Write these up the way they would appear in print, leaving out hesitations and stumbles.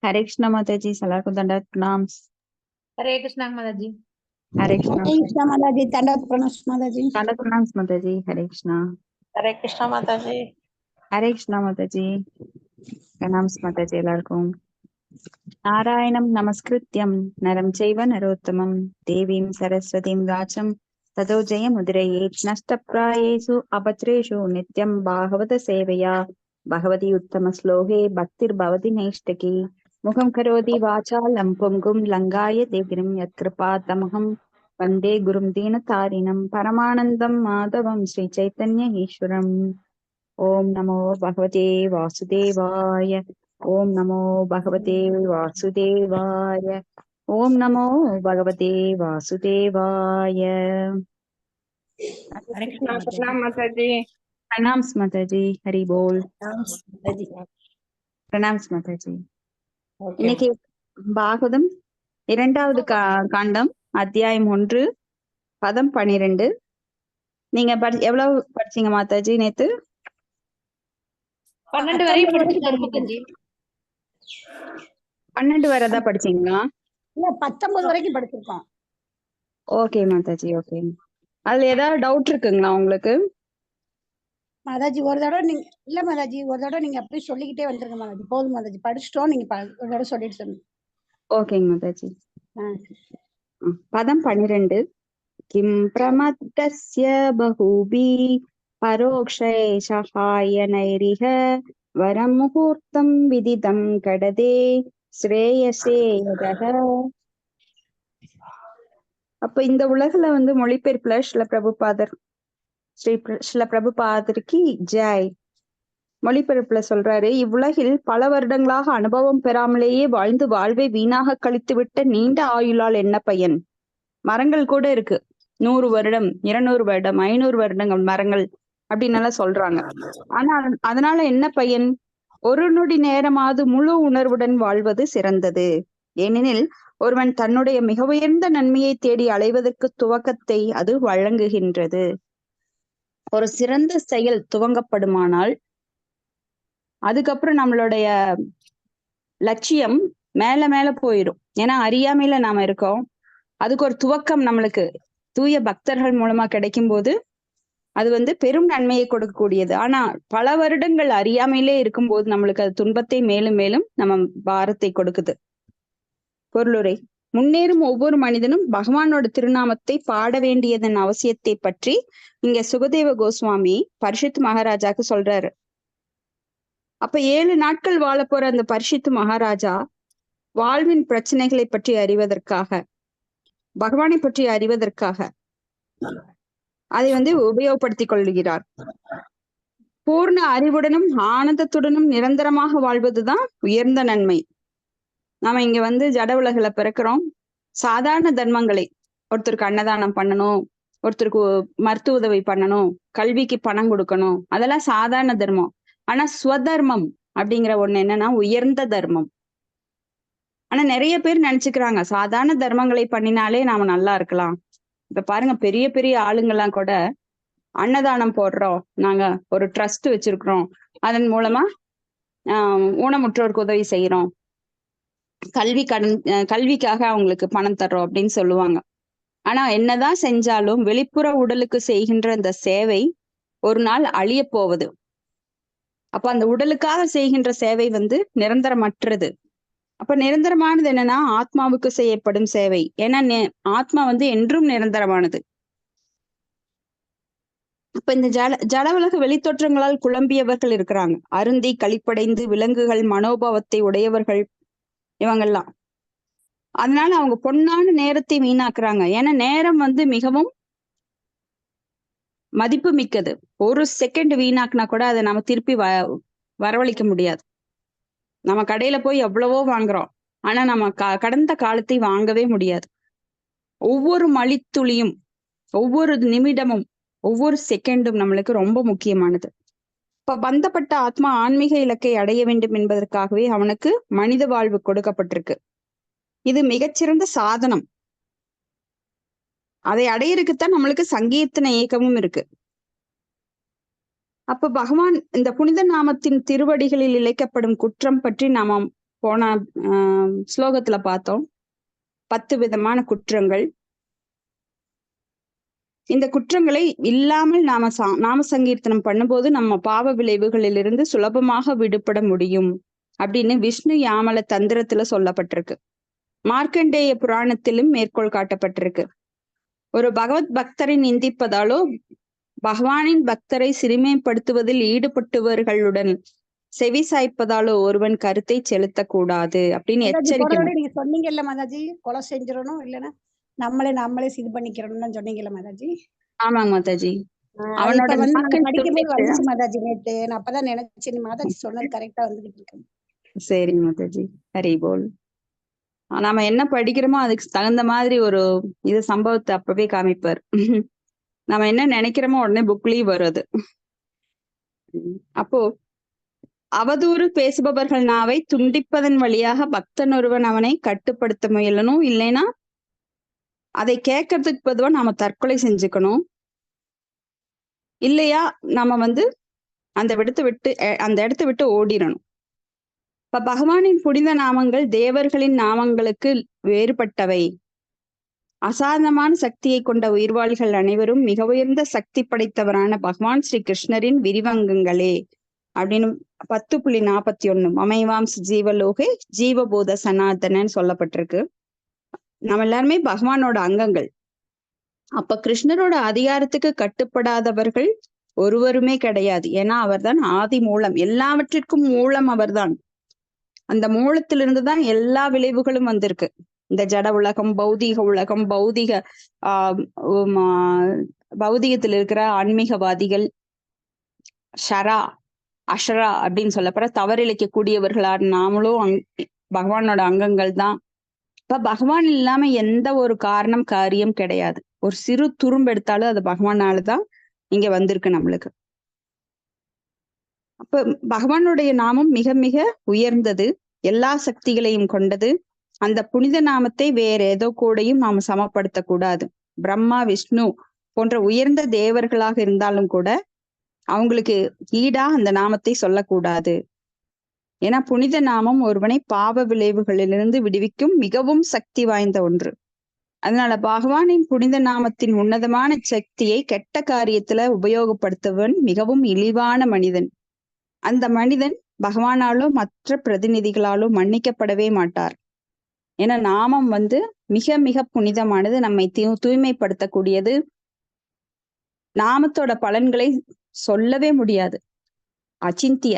हरे कृष्णा माता जी, सलार को दंडवत प्रणाम। हरे कृष्णा माता जी। हरे कृष्णा हरे कृष्णा माता जी, दंडवत प्रणाम माता जी। दंडवत प्रणाम माता जी। हरे कृष्णा। हरे कृष्णा माता जी। हरे कृष्णा माता जी, प्रणाम माता जी எல்லாருக்கும்। नारायणं नमस्कृत्यं नरं चैव नरोत्तमं देवीं सरस्वतीं व्यासं ततो जयमुदीरयेत्। नष्टप्रायेषु अपत्रेषु नित्यं भागवत सेवया भगवती उत्तमश्लोके भक्तिर्भवति नैष्टिकी। मुखं करोति वाचालं पुंगुं लङ्घायते गिरिं यत्कृपातमहं वन्दे गुरुं दीनतारिणं परमानन्दं माधवं श्रीचैतन्य ईश्वरम्। ओम नमो भगवते वासुदेवाय। ओम नमो भगवते वासुदेवाय। ओम नमो भगवते वासुदेवाय। हरे कृष्णा प्रणाम माता जी। प्रणाम माता जी। हरि बोल। माता जी। प्रणाम माता जी। ஓகே இன்னைக்கு பாகவதம் இரண்டாவது காண்டம் அத்தியாயம் 1 பதம் 12. நீங்க எவ்வளவு படிச்சீங்க மாதாஜி நேத்து? 12 வரையும் படிச்சிருக்காங்க மாதாஜி. 12 வரை படிச்சீங்களா? இல்ல 19 வரைக்கும் படிச்சிருக்கோம். Okay Mataji, okay. அதுல ஏதாவது டவுட் இருக்குங்களா உங்களுக்கு? மாதாஜி ஒரு தடவை நீங்க இல்ல மாதாஜி ஒரு தடவை நீங்க அப்படியே சொல்லிக்கிட்டே வந்துருங்க மாதாஜி. போதும் மாதாஜி, படிச்சிட்டோம். நீங்க ஒரு தடவை சொல்லிட்டு சொல்லுங்க. ஓகேங்க மாதாஜி. பதம் 12. கிம் பிரமத்தஸ்ய பஹூபி பரோக்ஷை சகாயனைரிஹ வரம் முகூர்த்தம் விதிதம் கடதே ஸ்ரேயசே யதஹ. அப்ப இந்த உலகுல மொழிபெயர்ப்புல ஸ்ரீல பிரபுபாதருக்கு ஜெய் மொழிபெயர்ப்புல சொல்றாரு, இவ்வுலகில் பல வருடங்களாக அனுபவம் பெறாமலேயே வாழ்ந்து வாழ்வை வீணாக கழித்துவிட்ட நீண்ட ஆயுளால் என்ன பயன்? மரங்கள் கூட இருக்கு, 100 வருடம் 200 வருடம் 500 வருடங்கள் மரங்கள் அப்படின்னு எல்லாம் சொல்றாங்க. ஆனா அதனால என்ன பயன்? ஒரு நொடி நேரமாவது முழு உணர்வுடன் வாழ்வது சிறந்தது. ஏனெனில் ஒருவன் தன்னுடைய மிக உயர்ந்த நன்மையை தேடி அலைவதற்கு துவக்கத்தை அது வழங்குகின்றது. ஒரு சிறந்த செயல் துவங்கப்படுமானால் அதுக்கப்புறம் நம்மளுடைய லட்சியம் மேல மேல போயிடும். ஏன்னா அறியாமையில நாம இருக்கோம். அதுக்கு ஒரு துவக்கம் நம்மளுக்கு தூய பக்தர்கள் மூலமா கிடைக்கும் போது அது பெரும் நன்மையை கொடுக்கக்கூடியது. ஆனா பல வருடங்கள் அறியாமையிலே இருக்கும்போது நம்மளுக்கு அது துன்பத்தை மேலும் மேலும் நம்ம பாரத்தை கொடுக்குது. பொருளுரை. முன்னேறும் ஒவ்வொரு மனிதனும் பகவானோட திருநாமத்தை பாட வேண்டியதன் அவசியத்தை பற்றி இங்க சுகதேவ கோஸ்வாமி பரிஷத் மகாராஜாக்கு சொல்றாரு. அப்ப 7 நாட்கள் வாழ போற அந்த பரிஷித்து மகாராஜா வாழ்வின் பிரச்சனைகளை பற்றி அறிவதற்காக, பகவானை பற்றி அறிவதற்காக அதை உபயோகப்படுத்திக் கொள்கிறார். பூர்ண அறிவுடனும் ஆனந்தத்துடனும் நிரந்தரமாக வாழ்வதுதான் உயர்ந்த நன்மை. நாம இங்க ஜட உலகில பிறக்கிறோம். சாதாரண தர்மங்களை, ஒருத்தருக்கு அன்னதானம் பண்ணணும், ஒருத்தருக்கு மருத்துவ உதவி பண்ணணும், கல்விக்கு பணம் கொடுக்கணும், அதெல்லாம் சாதாரண தர்மம். ஆனா ஸ்வதர்மம் அப்படிங்கிற ஒண்ணு என்னன்னா உயர்ந்த தர்மம். ஆனா நிறைய பேர் நினைச்சுக்கிறாங்க சாதாரண தர்மங்களை பண்ணினாலே நாம நல்லா இருக்கலாம். இப்ப பாருங்க, பெரிய பெரிய ஆளுங்கெல்லாம் கூட அன்னதானம் போடுறோம், நாங்க ஒரு ட்ரஸ்ட் வச்சிருக்கிறோம், அதன் மூலமா ஊனமுற்றோருக்கு உதவி செய்யறோம், கல்விக்காக அவங்களுக்கு பணம் தர்றோம் அப்படின்னு சொல்லுவாங்க. ஆனா என்னதான் செஞ்சாலும் வெளிப்புற உடலுக்கு செய்கின்ற இந்த சேவை ஒரு நாள் அழிய போவது. அப்ப அந்த உடலுக்காக செய்கின்ற சேவை நிரந்தரமற்றது. அப்ப நிரந்தரமானது என்னன்னா ஆத்மாவுக்கு செய்யப்படும் சேவை. ஏன்னா ஆத்மா என்றும் நிரந்தரமானது. அப்ப இந்த ஜட உலக வெளித்தோற்றங்களால் குழம்பியவர்கள் இருக்கிறாங்க. அருந்தி களிப்படைந்து விலங்குகள் மனோபாவத்தை உடையவர்கள் இவங்கெல்லாம். அதனால அவங்க பொன்னான நேரத்தை வீணாக்குறாங்க. ஏன்னா நேரம் மிகவும் மதிப்பு மிக்கது. ஒரு செகண்ட் வீணாக்குனா கூட அதை நம்ம திருப்பி வரவழைக்க முடியாது. நம்ம கடையில போய் எவ்வளவோ வாங்குறோம், ஆனா நம்ம கடந்த காலத்தை வாங்கவே முடியாது. ஒவ்வொரு மணித்துளியும், ஒவ்வொரு நிமிடமும், ஒவ்வொரு செகண்டும் நம்மளுக்கு ரொம்ப முக்கியமானது. இப்ப பந்தப்பட்ட ஆத்மா ஆன்மீக இலக்கை அடைய வேண்டும் என்பதற்காகவே அவனுக்கு மனித வாழ்வு கொடுக்கப்பட்டிருக்கு. இது மிகச்சிறந்த சாதனம். அதை அடையறதுக்குத்தான் நம்மளுக்கு சங்கீர்த்தன இயக்கமும் இருக்கு. அப்ப பகவான் இந்த புனித நாமத்தின் திருவடிகளில் இழைக்கப்படும் குற்றம் பற்றி நாம போன ஸ்லோகத்துல பார்த்தோம். 10 விதமான குற்றங்கள். இந்த குற்றங்களை இல்லாமல் நாம சங்கீர்த்தனம் பண்ணும்போது நம்ம பாவ விளைவுகளிலிருந்து சுலபமாக விடுபட முடியும் அப்படின்னு விஷ்ணு யாமல தந்திரத்துல சொல்லப்பட்டிருக்கு. மார்க்கண்டேய புராணத்திலும் மேற்கோள் காட்டப்பட்டிருக்கு. ஒரு பகவத் பக்தரை நிந்திப்பதாலோ பகவானின் பக்தரை சிறுமைப்படுத்துவதில் ஈடுபட்டவர்களுடன் செவி சாய்ப்பதாலோ ஒருவன் கருத்தை செலுத்தக்கூடாது அப்படின்னு எச்சரிக்கணும். நீங்க சொன்னீங்கல்ல மாதாஜி, கொலை செஞ்சிடணும், இல்லைன்னா நம்மளே இது பண்ணிக்கிறோம்னு சொன்னீங்கல்ல மாதாஜி. ஆமாங்க மாதாஜி. அவனோட படிக்கும்போது வந்துச்சு மாதாஜி நேத்து. நான் அப்பதான் நினைச்சேன் மாதாஜி சொன்னது கரெக்டா வந்துகிட்டு இருக்கேன். சரிங்க மாதாஜி, ஹரி போல். நாம என்ன படிக்கிறோமோ அதுக்கு தகுந்த மாதிரி ஒரு இது சம்பவத்தை அப்பவே காமிப்பார். நம்ம என்ன நினைக்கிறோமோ உடனே புக்லயும் வருது. அப்போ அவதூறு பேசுபவர்கள் நாவை துண்டிப்பதன் வழியாக பக்தன் ஒருவன் அவனை கட்டுப்படுத்த முயலணும். இல்லைன்னா அதை கேட்கறதுக்கு பொதுவா நாம தற்கொலை செஞ்சுக்கணும். இல்லையா நம்ம அந்த இடத்தை விட்டு ஓடிடணும். இப்ப பகவானின் புனித நாமங்கள் தேவர்களின் நாமங்களுக்கு வேறுபட்டவை. அசாதாரணமான சக்தியை கொண்ட உயிர்வாளிகள் அனைவரும் மிக உயர்ந்த சக்தி படைத்தவரான பகவான் ஸ்ரீ கிருஷ்ணரின் விரிவங்கங்களே அப்படின்னு 10.41 மமைவாம்ஸ் ஜீவலோகே ஜீவபூத சனாதனன்னு சொல்லப்பட்டிருக்கு. நம்ம எல்லாருமே பகவானோட அங்கங்கள். அப்ப கிருஷ்ணரோட அதிகாரத்துக்கு கட்டுப்படாதவர்கள் ஒருவருமே கிடையாது. ஏன்னா அவர்தான் ஆதி மூலம், எல்லாவற்றிற்கும் மூலம் அவர்தான். அந்த மூலத்திலிருந்துதான் எல்லா விளைவுகளும் வந்திருக்கு. இந்த ஜட உலகம், பௌதீக உலகம், பௌதீகத்தில் இருக்கிற ஆன்மீகவாதிகள், ஷரா அஷரா அப்படின்னு சொல்லப்போற தவறிழைக்கக்கூடியவர்களான நாமளும் பகவானோட அங்கங்கள் தான். இப்ப பகவான் இல்லாம எந்த ஒரு காரியம் கிடையாது. ஒரு சிறு துரும்பு எடுத்தாலும் அது பகவானாலதான் இங்க வந்திருக்கு நம்மளுக்கு. அப்ப பகவானுடைய நாமம் மிக மிக உயர்ந்தது, எல்லா சக்திகளையும் கொண்டது. அந்த புனித நாமத்தை வேற ஏதோ கூடயும் நாம சமப்படுத்த கூடாது. பிரம்மா, விஷ்ணு போன்ற உயர்ந்த தேவர்களாக இருந்தாலும் கூட அவங்களுக்கு ஈடா அந்த நாமத்தை சொல்லக்கூடாது. ஏன்னா புனித நாமம் ஒருவனை பாவ விளைவுகளிலிருந்து விடுவிக்கும் மிகவும் சக்தி வாய்ந்த ஒன்று. அதனால பகவானின் புனித நாமத்தின் உன்னதமான சக்தியை கெட்ட காரியத்துல உபயோகப்படுத்துவன் மிகவும் இழிவான மனிதன். அந்த மனிதன் பகவானாலோ மற்ற பிரதிநிதிகளாலோ மன்னிக்கப்படவே மாட்டார். ஏன்னா நாமம் மிக மிக புனிதமானது, நம்மை தூய்மைப்படுத்தக்கூடியது. நாமத்தோட பலன்களை சொல்லவே முடியாது, அச்சிந்திய.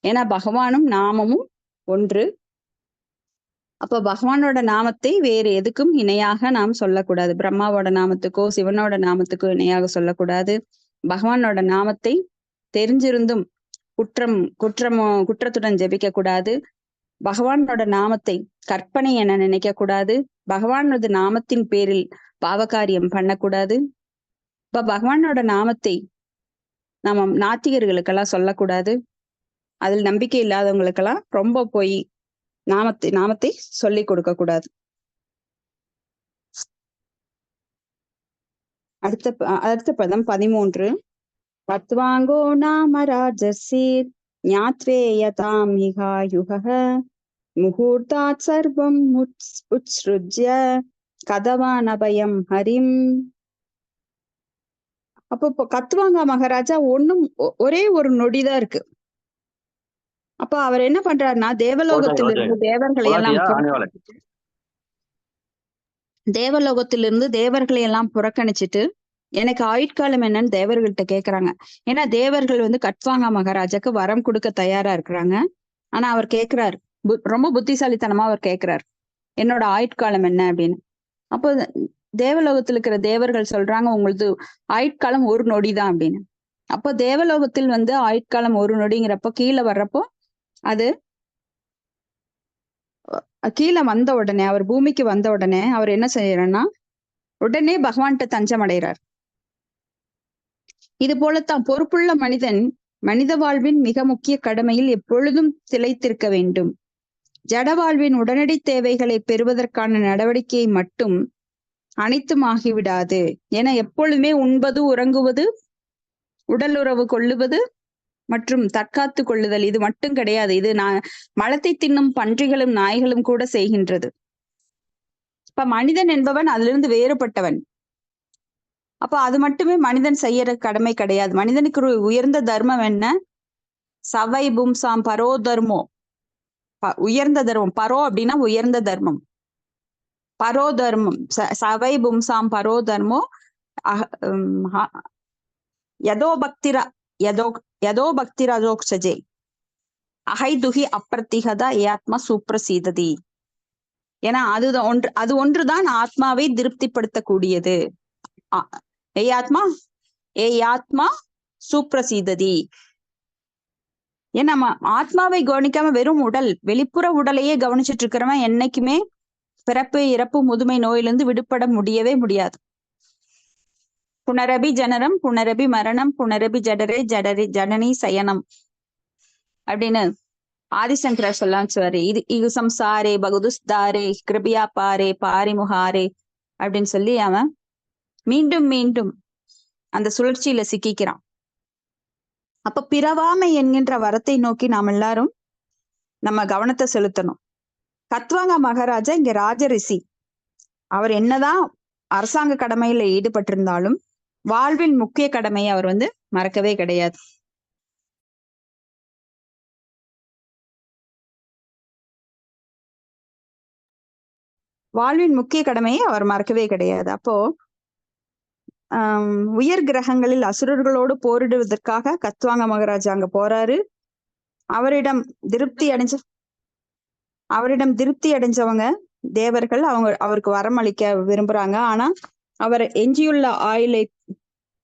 ஏன்னா பகவானும் நாமமும் ஒன்று. அப்ப பகவானோட நாமத்தை வேறு எதுக்கும் இணையாக நாம் சொல்லக்கூடாது. பிரம்மாவோட நாமத்துக்கோ சிவனோட நாமத்துக்கோ இணையாக சொல்லக்கூடாது. பகவானோட நாமத்தை தெரிஞ்சிருந்தும் குற்றத்துடன் ஜெபிக்க கூடாது. பகவானோட நாமத்தை கற்பனை என நினைக்க கூடாது. பகவானோட நாமத்தின் பேரில் பாவகாரியம் பண்ணக்கூடாது. இப்ப பகவானோட நாமத்தை நம்ம நாத்திகர்களுக்கெல்லாம் சொல்லக்கூடாது. அதில் நம்பிக்கை இல்லாதவங்களுக்கெல்லாம் ரொம்ப போய் நாமத்தை சொல்லி கொடுக்க கூடாது. அடுத்த பதம் 13. பத்வாங்கோ நாம ராஜசீர் ஞாத்வேயதாம் மிகாயுக முகூர்த்தாத் சர்வம் உத்ஸ்ருஜ்ய கதவானபயம் ஹரிம். அப்போ கத்வாங்கா மகாராஜா ஒரே ஒரு நொடிதான் இருக்கு. அப்ப அவர் என்ன பண்றாருன்னா தேவலோகத்திலிருந்து தேவர்களை எல்லாம் புறக்கணிச்சுட்டு எனக்கு ஆயுட்காலம் என்னன்னு தேவர்கள்ட்ட கேக்குறாங்க. ஏன்னா தேவர்கள் கட்வாங்கா மகாராஜாக்கு வரம் கொடுக்க தயாரா இருக்கிறாங்க. ஆனா அவர் கேக்குறாரு, ரொம்ப புத்திசாலித்தனமா அவர் கேக்குறாரு, என்னோட ஆயுட்காலம் என்ன அப்படின்னு. அப்போ தேவலோகத்தில் இருக்கிற தேவர்கள் சொல்றாங்க, உங்களது ஆயுட்காலம் ஒரு நொடிதான் அப்படின்னு. அப்போ தேவலோகத்தில் ஆயுட்காலம் ஒரு நொடிங்கிறப்போ கீழே வர்றப்போ அது கீழே வந்த உடனே அவர் பூமிக்கு வந்த உடனே அவர் என்ன செய்யறாருன்னா உடனே பகவான்கிட்ட தஞ்சம் அடைகிறார். இது போலத்தான் பொறுப்புள்ள மனிதன் மனித வாழ்வின் மிக முக்கிய கடமையில் எப்பொழுதும் திளைத்திருக்க வேண்டும். ஜட வாழ்வின் உடனடி தேவைகளை பெறுவதற்கான நடவடிக்கையை மட்டும் அனைத்தும் ஆகிவிடாது. என எப்பொழுதுமே உண்பது, உறங்குவது, உடல் உறவு கொள்ளுவது, மற்றும் தற்காத்து கொள்ளுதல் இது மட்டும் கிடையாது. இது மலத்தை தின்னும் பன்றிகளும் நாய்களும் கூட செய்கின்றது. இப்ப மனிதன் என்பவன் அதிலிருந்து வேறுபட்டவன். அப்ப அது மட்டுமே மனிதன் செய்யற கடமை கிடையாது. மனிதனுக்கு ஒரு உயர்ந்த தர்மம் என்ன? சவை பும்சாம் பரோ தர்மோ. உயர்ந்த தர்மம். பரோ அப்படின்னா உயர்ந்த தர்மம். பரோ தர்மம் சவை பும்சாம் பரோ தர்மோ யதோ பக்திரா யதோ பக்திரஜோக்ஷஜே அஹைதுகி அப்பிரதிகதா ஆத்மா சுப்ரசீததி. ஏன்னா அது ஒன்றுதான் ஆத்மாவை திருப்திப்படுத்தக்கூடியது. ஏ ஆத்மா சுப்ரசீததி. ஏன்னா நம்ம ஆத்மாவை கவனிக்காம வெறும் உடல், வெளிப்புற உடலையே கவனிச்சுட்டு இருக்கிறவன் என்னைக்குமே பிறப்பு இறப்பு முதுமை நோயிலிருந்து விடுபட முடியவே முடியாது. புனரபி ஜனனம் புனரபி மரணம் புனரபி ஜடனி சயனம் அப்படின்னு ஆதிசங்கர சொல்லாச்சுவாரு. இது சம்சாரே பகுதுஸ்தாரே கிருபியா பாரே பாரிமுகாரே அப்படின்னு சொல்லி அவன் மீண்டும் மீண்டும் அந்த சுழற்சியில சிக்கிக்கிறான். அப்ப பிறவாமை என்கின்ற வரத்தை நோக்கி நாம் எல்லாரும் நம்ம கவனத்தை செலுத்தணும். கத்வாங்கா மகாராஜா இங்க ராஜரிஷி. அவர் என்னதான் அரசாங்க கடமையில ஈடுபட்டிருந்தாலும் வாழ்வின் முக்கிய கடமையை அவர் மறக்கவே கிடையாது. வாழ்வின் முக்கிய கடமையை அவர் மறக்கவே கிடையாது. அப்போ உயர் கிரகங்களில் அசுரர்களோடு போரிடுவதற்காக கத்வாங்க மகாராஜா அங்க போறாரு. அவரிடம் திருப்தி அடைஞ்சவங்க தேவர்கள் அவருக்கு வரம் அளிக்க விரும்புறாங்க. ஆனா அவர் எஞ்சியுள்ள ஆயுளை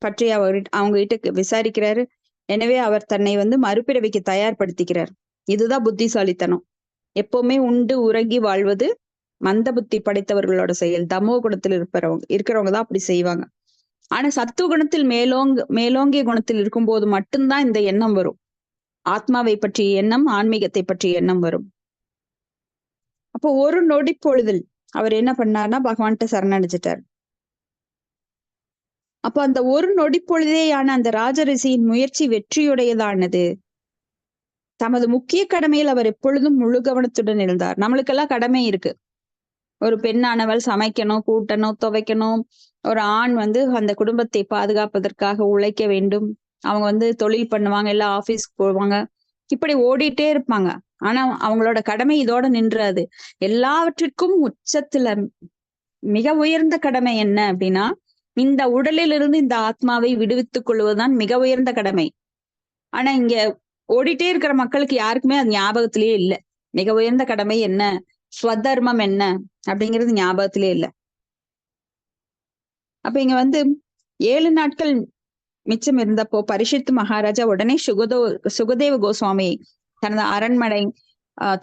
பற்றி அவங்க கிட்ட விசாரிக்கிறாரு. எனவே அவர் தன்னை மறுபிறவிக்கு தயார்படுத்திக்கிறார். இதுதான் புத்திசாலித்தனம். எப்பவுமே உண்டு உறங்கி வாழ்வது மந்த புத்தி படைத்தவர்களோட செயல். தமோ குணத்தில் இருக்கிறவங்க தான் அப்படி செய்வாங்க. ஆனா சத்துவ குணத்தில் மேலோங்கிய குணத்தில் இருக்கும்போது மட்டும்தான் இந்த எண்ணம் வரும். ஆத்மாவை பற்றிய எண்ணம், ஆன்மீகத்தை பற்றிய எண்ணம் வரும். அப்போ ஒரு நொடி பொழுதில் அவர் என்ன பண்ணார்னா பகவான்கிட்ட சரணடைஞ்சிட்டார். அப்போ அந்த ஒரு நொடி பொழுதேயான அந்த ராஜரிஷியின் முயற்சி வெற்றியுடையதானது. தமது முக்கிய கடமையில் அவர் எப்பொழுதும் முழு கவனத்துடன் இருந்தார். நம்மளுக்கெல்லாம் கடமை இருக்கு. ஒரு பெண்ணானவள் சமைக்கணும், கூட்டணும், துவைக்கணும். ஒரு ஆண் அந்த குடும்பத்தை பாதுகாப்பதற்காக உழைக்க வேண்டும். அவங்க தொழில் பண்ணுவாங்க, எல்லாம் ஆபீஸ்க்கு போவாங்க, இப்படி ஓடிட்டே இருப்பாங்க. ஆனா அவங்களோட கடமை இதோட நின்றாது. எல்லாவற்றிற்கும் உச்சத்துல மிக உயர்ந்த கடமை என்ன அப்படின்னா, இந்த உடலிலிருந்து இந்த ஆத்மாவை விடுவித்துக் கொள்வதுதான் மிக உயர்ந்த கடமை. ஆனா இங்க ஓடிட்டே இருக்கிற மக்களுக்கு யாருக்குமே அது ஞாபகத்திலேயே இல்லை. மிக உயர்ந்த கடமை என்ன, ஸ்வதர்மம் என்ன அப்படிங்கிறது ஞாபகத்திலே இல்லை. அப்ப இங்க 7 நாட்கள் மிச்சம் இருந்தப்போ பரிஷித்து மகாராஜா உடனே சுகதேவ கோஸ்வாமி தனது அரண்மனை,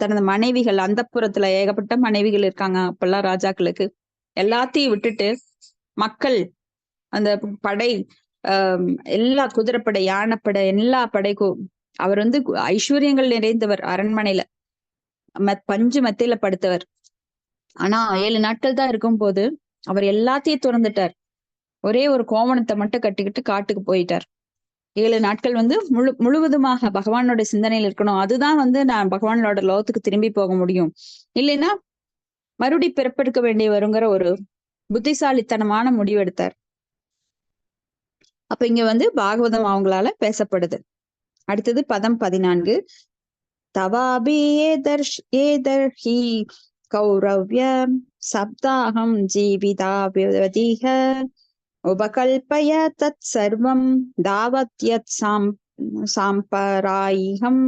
தனது மனைவிகள், அந்தப்புறத்துல ஏகப்பட்ட மனைவிகள் இருக்காங்க அப்பெல்லாம் ராஜாக்களுக்கு, எல்லாத்தையும் விட்டுட்டு மக்கள், அந்த படை, எல்லா குதிரைப்படை, யானைப்படை, எல்லா படைக்கும் அவர் ஐஸ்வர்யங்கள் நிறைந்தவர். அரண்மனையில பஞ்சு மெத்தையில படுத்தவர். ஆனா 7 நாட்கள் தான் இருக்கும் போது அவர் எல்லாத்தையும் துறந்துட்டார். ஒரே ஒரு கோவணத்தை மட்டும் கட்டிக்கிட்டு காட்டுக்கு போயிட்டார். 7 நாட்கள் முழுவதுமாக பகவானோட சிந்தனையில் இருக்கணும். அதுதான் நான் பகவானோட லோகத்துக்கு திரும்பி போக முடியும். இல்லைன்னா மறுபடி பிறப்பெடுக்க வேண்டிய வருங்கிற ஒரு புத்திசாலித்தனமான முடிவு எடுத்தார். அப்ப இங்க பாகவதம் அவங்களால பேசப்படுது. அடுத்தது பதம் 14. தவாபி ஏதர்ஹி கௌரவ்ய சப்தாகம் ஜீவிதாவதிஹ உபகல்பய தத் சர்வம் தாவத்யத் சாம்பராயிகம்.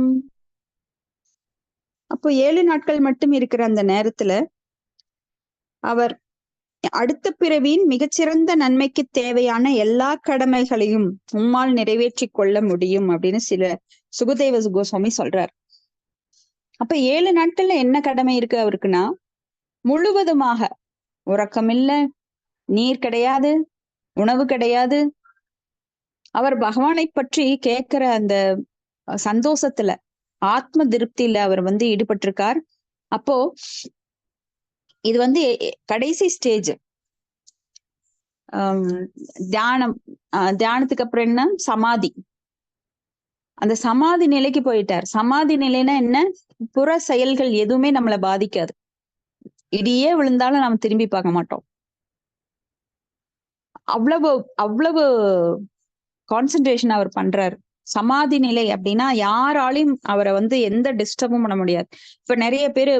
அப்போ 7 நாட்கள் மட்டும் இருக்கிற அந்த நேரத்துல அவர் அடுத்த பிறவியின் மிகச்சிறந்த நன்மைக்கு தேவையான எல்லா கடமைகளையும் உம்மால் நிறைவேற்றி கொள்ள முடியும் அப்படின்னு சுகதேவ கோஸ்வாமி சொல்றார். அப்ப 7 நாட்கள்ல என்ன கடமை இருக்கு அவருக்குன்னா, முழுவதுமாக உறக்கம் இல்ல, நீர் கிடையாது, உணவு கிடையாது. அவர் பகவானை பற்றி கேட்கிற அந்த சந்தோஷத்துல, ஆத்ம திருப்தியில அவர் ஈடுபட்டிருக்கார். அப்போ இது கடைசி ஸ்டேஜ். தியானத்துக்கு அப்புறம் என்ன, சமாதி. அந்த சமாதி நிலைக்கு போயிட்டார். சமாதி நிலைன்னா என்ன? புற செயல்கள் எதுவுமே நம்மளை பாதிக்காது. இடியே விழுந்தாலும் நம்ம திரும்பி பார்க்க மாட்டோம். அவ்வளவு அவ்வளவு கான்சென்ட்ரேஷன் அவர் பண்றாரு. சமாதி நிலை அப்படின்னா யாராலையும் அவரை வந்து எந்த டிஸ்டர்பும் பண்ண முடியாது. இப்ப நிறைய பேரு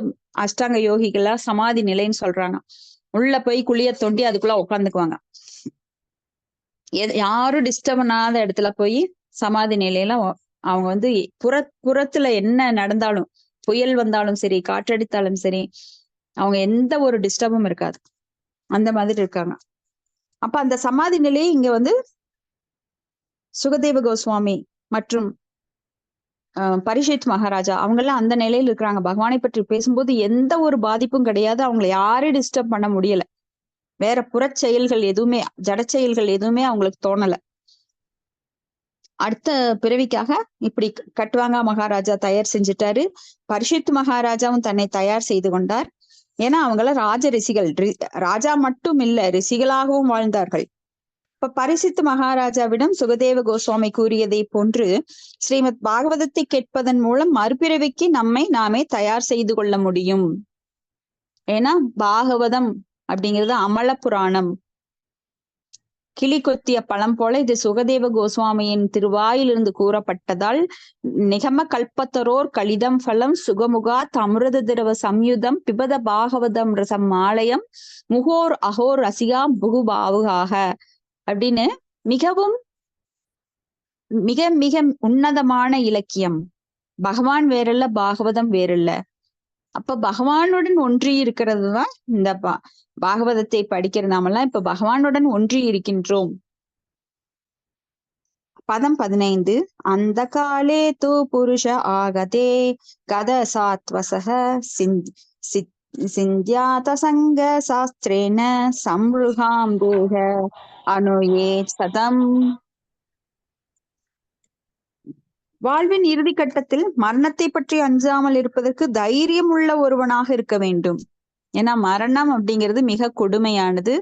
அஷ்டாங்க யோகிகளா சமாதி நிலைன்னு சொல்றாங்க. உள்ள போய் குழிய தோண்டி அதுக்குள்ள உட்காந்துக்குவாங்க. யாரும் டிஸ்டர்ப் பண்ணாத இடத்துல போய் சமாதி நிலையில அவங்க வந்து புறத்துல என்ன நடந்தாலும், புயல் வந்தாலும் சரி, காற்றடித்தாலும் சரி, அவங்க எந்த ஒரு டிஸ்டர்பும் இருக்காது. அந்த மாதிரி இருக்காங்க. அப்ப அந்த சமாதி நிலையை இங்க வந்து சுகதேவ கோஸ்வாமி மற்றும் பரிஷித் மகாராஜா அவங்க எல்லாம் அந்த நிலையில இருக்கிறாங்க. பகவானை பற்றி பேசும்போது எந்த ஒரு பாதிப்பும் கிடையாது. அவங்களை யாரையும் டிஸ்டர்ப் பண்ண முடியல. வேற புறச் செயல்கள் எதுவுமே, ஜட செயல்கள் எதுவுமே அவங்களுக்கு தோணல. அடுத்த பிறவிக்காக இப்படி கட்டுவாங்க மகாராஜா தயார் செஞ்சுட்டாரு. பரிஷித் மகாராஜாவும் தன்னை தயார் செய்து கொண்டார். ஏன்னா அவங்கள ராஜ ரிஷிகள், ராஜா மட்டும் இல்ல, ரிஷிகளாகவும் வாழ்ந்தார்கள். இப்ப பரிசித்து மகாராஜாவிடம் சுகதேவ கோஸ்வாமி கூறியதை போன்று ஸ்ரீமத் பாகவதத்தை கேட்பதன் மூலம் மறுபிறவிக்கு நம்மை நாமே தயார் செய்து கொள்ள முடியும். ஏன்னா பாகவதம் அப்படிங்கிறது அமல புராணம். கிளி கொத்திய பழம் போல இது சுகதேவ கோஸ்வாமியின் திருவாயிலிருந்து கூறப்பட்டதால் நிகம கல்பத்தரோர் கலிதம் பலம் சுகமுகா அமிர்த திரவ சம்யுதம் பிபத பாகவதம் ரசம் ஆலயம் முகோர் அகோர் ரசிகா புகு பாவுகாக அப்படின்னு மிகவும் மிக மிக உன்னதமான இலக்கியம். பகவான் வேறல்ல, பாகவதம் வேறல்ல. அப்ப பகவானுடன் ஒன்றி இருக்கிறது தான் இந்த பாகவதத்தை படிக்கிற நாமெல்லாம் இப்ப பகவானுடன் ஒன்றி இருக்கின்றோம். பதம் 15. அந்த காலே தூ புருஷ ஆகதே கத சாத்வசக சிந்தியாத சங்க சாஸ்திரேன சம்ருகாம்பேக அனுயே சதம். வாழ்வின் இறுதி கட்டத்தில் மரணத்தை பற்றி அஞ்சாமல் இருப்பதற்கு தைரியம் உள்ள ஒருவனாக இருக்க வேண்டும். ஏன்னா மரணம் அப்படிங்கிறது மிக கொடுமையானது.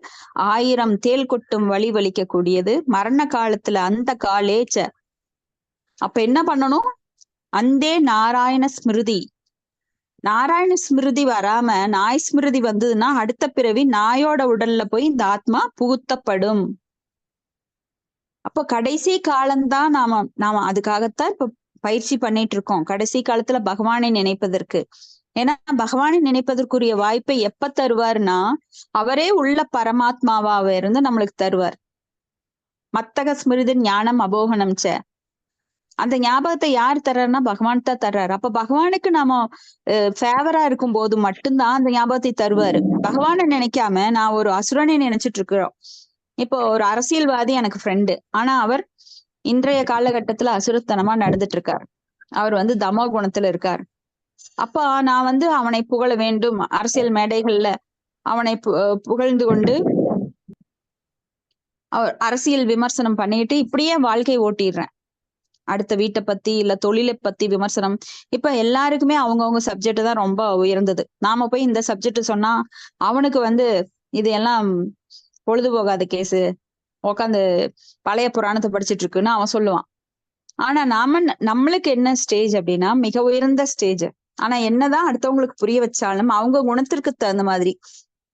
1000 தேல் கொட்டும் வலி வலிக்கக்கூடியது. மரண காலத்துல அந்த காலேச்ச அப்ப என்ன பண்ணணும்? அந்தே நாராயண ஸ்மிருதி. நாராயண ஸ்மிருதி வராம நாய் ஸ்மிருதி வந்ததுன்னா அடுத்த பிறவி நாயோட உடல்ல போய் இந்த ஆத்மா புகுத்தப்படும். அப்போ கடைசி காலம்தான் நாம அதுக்காகத்தான் இப்ப பயிற்சி பண்ணிட்டு இருக்கோம். கடைசி காலத்துல பகவானை நினைப்பதற்கு. ஏன்னா பகவானை நினைப்பதற்குரிய வாய்ப்பை எப்ப தருவார்னா அவரே உள்ள பரமாத்மாவாக இருந்து நம்மளுக்கு தருவார். மத்தக ஸ்மிருதி ஞானம் அபோகனம் ச. அந்த ஞாபகத்தை யார் தர்றாருன்னா பகவான் தான் தர்றாரு. அப்ப பகவானுக்கு நாம ஃபேவரா இருக்கும் போது மட்டும்தான் அந்த ஞாபகத்தை தருவாரு. பகவானை நினைக்காம நான் ஒரு அசுரனை நினைச்சிட்டு இருக்கிறோம். இப்போ ஒரு அரசியல்வாதி எனக்கு ஃப்ரெண்டு, ஆனா அவர் இன்றைய காலகட்டத்துல அசுரத்தனமா நடந்துட்டு இருக்கார். அவர் வந்து தமோ குணத்துல இருக்கார். அப்ப நான் வந்து அவனை புகழ வேண்டும், அரசியல் மேடைகள்ல அவனை புகழ்ந்து கொண்டு அவர் அரசியல் விமர்சனம் பண்ணிட்டு இப்படியே வாழ்க்கை ஓட்டிடுறேன். அடுத்த வீட்டை பத்தி இல்ல தொழிலை பத்தி விமர்சனம். இப்ப எல்லாருக்குமே அவங்கவுங்க சப்ஜெக்ட் தான் ரொம்ப உயர்ந்தது. நாம போய் இந்த சப்ஜெக்ட் சொன்னா அவனுக்கு வந்து இது எல்லாம் பொழுதுபோகாத கேஸு, உட்காந்து பழைய புராணத்தை படிச்சுட்டு இருக்குன்னு அவன் சொல்லுவான். ஆனா நம்மளுக்கு என்ன ஸ்டேஜ் அப்படின்னா மிக உயர்ந்த ஸ்டேஜ். ஆனா என்னதான் அடுத்தவங்களுக்கு புரிய வச்சாலும் அவங்க குணத்திற்கு தகுந்த மாதிரி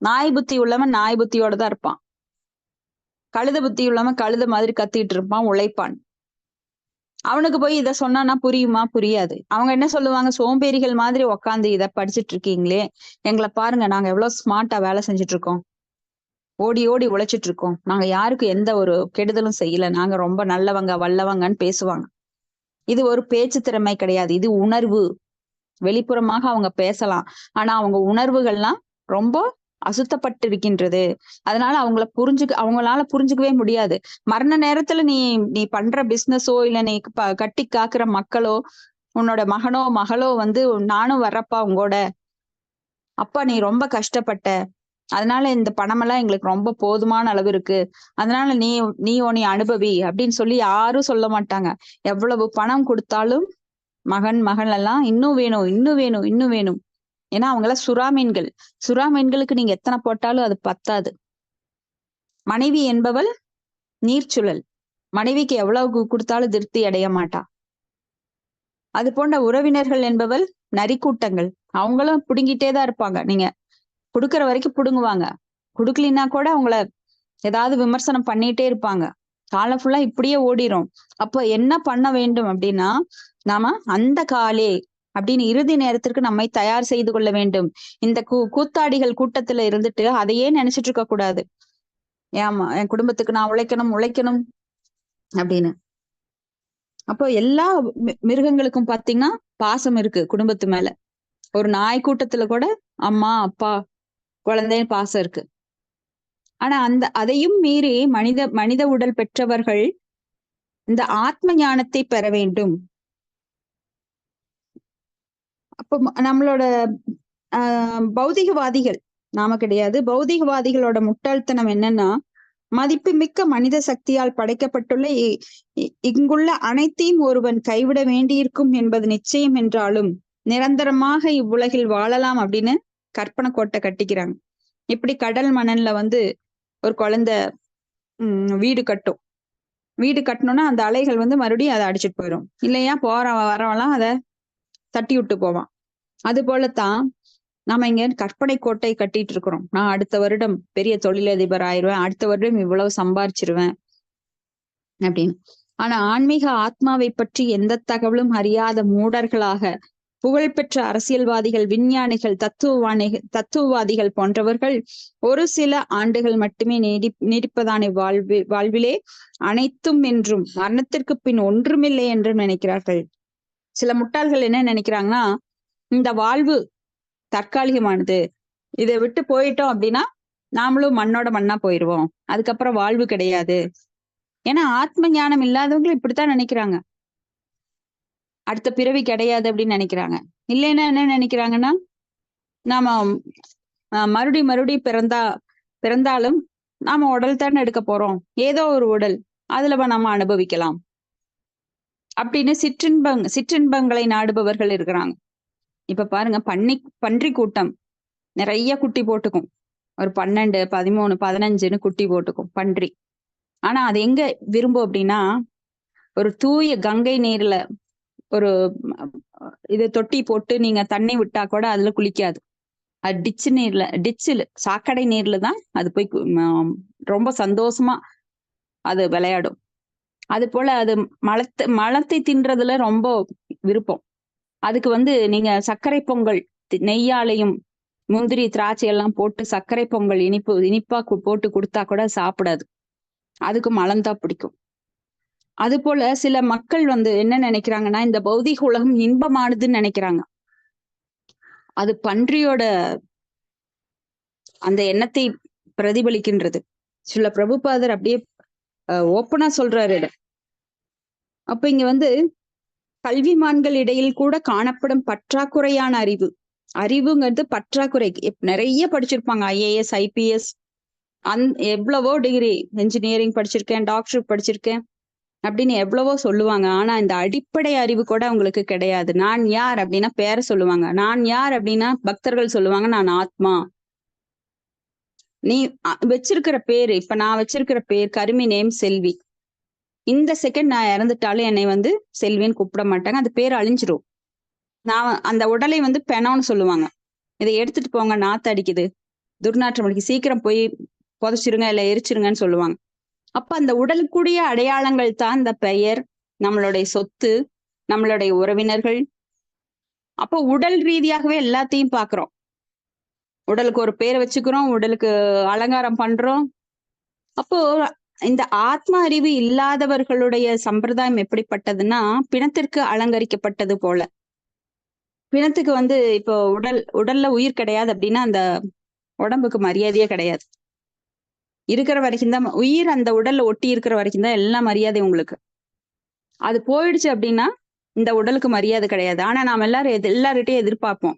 நாய் புத்தி உள்ளவன் நாய் புத்தியோட தான் இருப்பான். கழுத புத்தி உள்ளவன் கழுத மாதிரி கத்திட்டு இருப்பான், உழைப்பான். அவனுக்கு போய் இதை சொன்னானா புரியுமா? புரியாது. அவங்க என்ன சொல்லுவாங்க? சோம்பேறிகள் மாதிரி உக்காந்து இதை படிச்சுட்டு இருக்கீங்களே, எங்களை பாருங்க, நாங்க எவ்வளவு ஸ்மார்ட்டா வேலை செஞ்சுட்டு இருக்கோம், ஓடி ஓடி உழைச்சிட்டு இருக்கோம், நாங்க யாருக்கு எந்த ஒரு கெடுதலும் செய்யல, நாங்க ரொம்ப நல்லவங்க வல்லவங்கன்னு பேசுவாங்க. இது ஒரு பேச்சு திறமை கிடையாது, இது உணர்வு. வெளிப்புறமாக அவங்க பேசலாம், ஆனா அவங்க உணர்வுகள்லாம் ரொம்ப அசுத்தப்பட்டு இருக்கின்றது. அதனால அவங்களால புரிஞ்சுக்கவே முடியாது. மரண நேரத்துல நீ பண்ற பிசினஸோ இல்ல நீ கட்டி காக்குற மக்களோ உன்னோட மகனோ மகளோ வந்து நானும் வர்றப்பா உங்களோட, அப்பா நீ ரொம்ப கஷ்டப்பட்ட, அதனால இந்த பணமெல்லாம் எங்களுக்கு ரொம்ப போதுமான அளவு இருக்கு, அதனால நீ அனுபவி அப்படின்னு சொல்லி யாரும் சொல்ல மாட்டாங்க. எவ்வளவு பணம் கொடுத்தாலும் மகன் எல்லாம் இன்னும் வேணும் இன்னும் வேணும் இன்னும் வேணும். ஏன்னா அவங்களாம் சுறாமீன்களுக்கு நீங்க எத்தனை போட்டாலும் அது பத்தாது. மனைவி என்பவள் நீர்ச்சுழல். மனைவிக்கு எவ்வளவு கொடுத்தாலும் திருப்தி அடைய மாட்டா. அது போன்ற உறவினர்கள் என்பவள் நரிக்கூட்டங்கள். அவங்களும் புடுங்கிட்டே தான் இருப்பாங்க. நீங்க கொடுக்கிற வரைக்கும் புடுங்குவாங்க. கொடுக்கலின்னா கூட அவங்கள ஏதாவது விமர்சனம் பண்ணிட்டே இருப்பாங்க. காலம் ஃபுல்லா இப்படியே ஓடிரும். அப்போ என்ன பண்ண வேண்டும் அப்படின்னா, நாம அந்த காலே அப்படின்னு இறுதி நேரத்திற்கு நம்மை தயார் செய்து கொள்ள வேண்டும். இந்த கூத்தாடிகள் கூட்டத்துல இருந்துட்டு அதையே நினைச்சிட்டு இருக்க கூடாது. ஏமா என் குடும்பத்துக்கு நான் உழைக்கணும் உழைக்கணும் அப்படின்னு. அப்போ எல்லா மிருகங்களுக்கும் பாத்தீங்கன்னா பாசம் இருக்கு குடும்பத்து மேல. ஒரு நாய் கூட்டத்துல கூட அம்மா அப்பா குழந்தைன்னு பாசம் இருக்கு. ஆனா அதையும் மீறி மனித உடல் பெற்றவர்கள் இந்த ஆத்ம ஞானத்தை பெற வேண்டும். அப்போ நம்மளோட பௌதிகவாதிகள் நாம கிடையாது. பௌதிகவாதிகளோட முட்டாள்தனம் என்னன்னா, மதிப்புமிக்க மனித சக்தியால் படைக்கப்பட்டுள்ள இங்குள்ள அனைத்தையும் ஒருவன் கைவிட வேண்டியிருக்கும் என்பது நிச்சயம் என்றாலும் நிரந்தரமாக இவ்வுலகில் வாழலாம் அப்படின்னு கற்பனை கோட்டை கட்டிக்கிறாங்க. இப்படி கடல் மணல்ல ஒரு குழந்தை வீடு கட்டும். வீடு கட்டணும்னா அந்த அலைகள் மறுபடியும் அதை அடிச்சுட்டு போயிடும் இல்லையா? வரவெல்லாம் அதை தட்டி விட்டு போவான். அது போலத்தான் நாம இங்க கற்பனை கோட்டை கட்டிட்டு இருக்கிறோம். நான் அடுத்த வருடம் பெரிய தொழிலதிபர் ஆயிடுவேன், அடுத்த வருடம் இவ்வளவு சம்பாரிச்சிருவேன் அப்படின்னு. ஆனா ஆன்மீக ஆத்மாவை பற்றி எந்த தகவலும் அறியாத மூடர்களாக புகழ்பெற்ற அரசியல்வாதிகள், விஞ்ஞானிகள், தத்துவவாதிகள் போன்றவர்கள் ஒரு சில ஆண்டுகள் மட்டுமே நீடிப்பதான வாழ்விலே அனைத்தும் என்றும் மரணத்திற்கு பின் ஒன்றுமில்லை என்றும் நினைக்கிறார்கள். சில முட்டாள்கள் என்ன நினைக்கிறாங்கன்னா, இந்த வாழ்வு தற்காலிகமானது, இதை விட்டு போயிட்டோம் அப்படின்னா நாமளும் மண்ணோட மண்ணா போயிடுவோம், அதுக்கப்புறம் வாழ்வு கிடையாது. ஏன்னா ஆத்ம ஞானம் இல்லாதவங்களும் இப்படித்தான் நினைக்கிறாங்க. அடுத்த பிறவி கிடையாது அப்படின்னு நினைக்கிறாங்க. இல்லைன்னா என்ன நினைக்கிறாங்கன்னா, நாம மறுபடியும் பிறந்தாலும் நாம உடல் தானே எடுக்க போறோம், ஏதோ ஒரு உடல், அதுல நாம அனுபவிக்கலாம் அப்படின்னு சிற்றின்பங்களை நாடுபவர்கள் இருக்கிறாங்க. இப்ப பாருங்க, பன்றி கூட்டம் நிறைய குட்டி போட்டுக்கும். ஒரு 12, 13, 15ன்னு குட்டி போட்டுக்கும் பன்றி. ஆனா அது எங்க விரும்பும் அப்படின்னா, ஒரு தூய கங்கை நீர்ல ஒரு இது தொட்டி போட்டு நீங்க தண்ணி விட்டா கூட அதுல குளிக்காது. அது டிச்சில் சாக்கடை நீர்ல தான் அது போய் ரொம்ப சந்தோஷமா அது விளையாடும். அது போல அது மலத்தை தின்றதுல ரொம்ப விருப்பம். அதுக்கு நீங்க சர்க்கரை பொங்கல் நெய்யாலையும் முந்திரி திராட்சை எல்லாம் போட்டு சர்க்கரை பொங்கல் இனிப்பா போட்டு கொடுத்தா கூட சாப்பிடாது. அதுக்கு மலம்தான் பிடிக்கும். அது போல சில மக்கள் என்ன நினைக்கிறாங்கன்னா, இந்த பௌதிக உலகம் இன்பமானதுன்னு நினைக்கிறாங்க. அது பன்றியோட அந்த எண்ணத்தை பிரதிபலிக்கின்றது. சில பிரபுபாதர் அப்படியே ஓப்பனா சொல்றாரு. அப்ப இங்க கல்விமான்கள் இடையில் கூட காணப்படும் பற்றாக்குறையான அறிவுங்கிறது பற்றாக்குறை. நிறைய படிச்சிருப்பாங்க, IAS IPS எவ்வளவோ டிகிரி, இன்ஜினியரிங் படிச்சிருக்கேன், டாக்டர் படிச்சிருக்கேன் அப்படின்னு எவ்வளவோ சொல்லுவாங்க. ஆனா இந்த அடிப்படை அறிவு கூட அவங்களுக்கு கிடையாது. நான் யார் அப்படின்னா பேரை சொல்லுவாங்க. நான் யார் அப்படின்னா பக்தர்கள் சொல்லுவாங்க, நான் ஆத்மா. நீ வச்சிருக்கிற பேரு, இப்ப நான் வச்சிருக்கிற பேர் கருமி நேம் செல்வி. இந்த செகண்ட் நான் இறந்துட்டாலும் என்னை செல்வின்னு கூப்பிட மாட்டாங்க, அந்த பேர் அழிஞ்சிரும். நான் அந்த உடலை பெணம்னு சொல்லுவாங்க. இதை எடுத்துட்டு போங்க, நாத்து அடிக்குது, துர்நாற்றம் அடிக்குது, சீக்கிரம் போய் புதைச்சிருங்க இல்ல எரிச்சிருங்கன்னு சொல்லுவாங்க. அப்ப அந்த உடலுக்குரிய அடையாளங்கள் தான் இந்த பெயர், நம்மளுடைய சொத்து, நம்மளுடைய உறவினர்கள். அப்போ உடல் ரீதியாகவே எல்லாத்தையும் பாக்குறோம். உடலுக்கு ஒரு பேரை வச்சுக்கிறோம், உடலுக்கு அலங்காரம் பண்றோம். அப்போ இந்த ஆத்ம அறிவு இல்லாதவர்களுடைய சம்பிரதாயம் எப்படிப்பட்டதுன்னா, பிணத்திற்கு அலங்கரிக்கப்பட்டது போல. பிணத்துக்கு இப்போ உடல்ல உயிர் கிடையாது அப்படின்னா அந்த உடம்புக்கு மரியாதையே கிடையாது. இருக்கிற வரைக்கும் தான் உயிர், அந்த உடல்ல ஒட்டி இருக்கிற வரைக்கும் தான் எல்லாம் மரியாதை உங்களுக்கு. அது போயிடுச்சு அப்படின்னா இந்த உடலுக்கு மரியாதை கிடையாது. ஆனா நாம எல்லார்கிட்டையும் எதிர்பார்ப்போம்,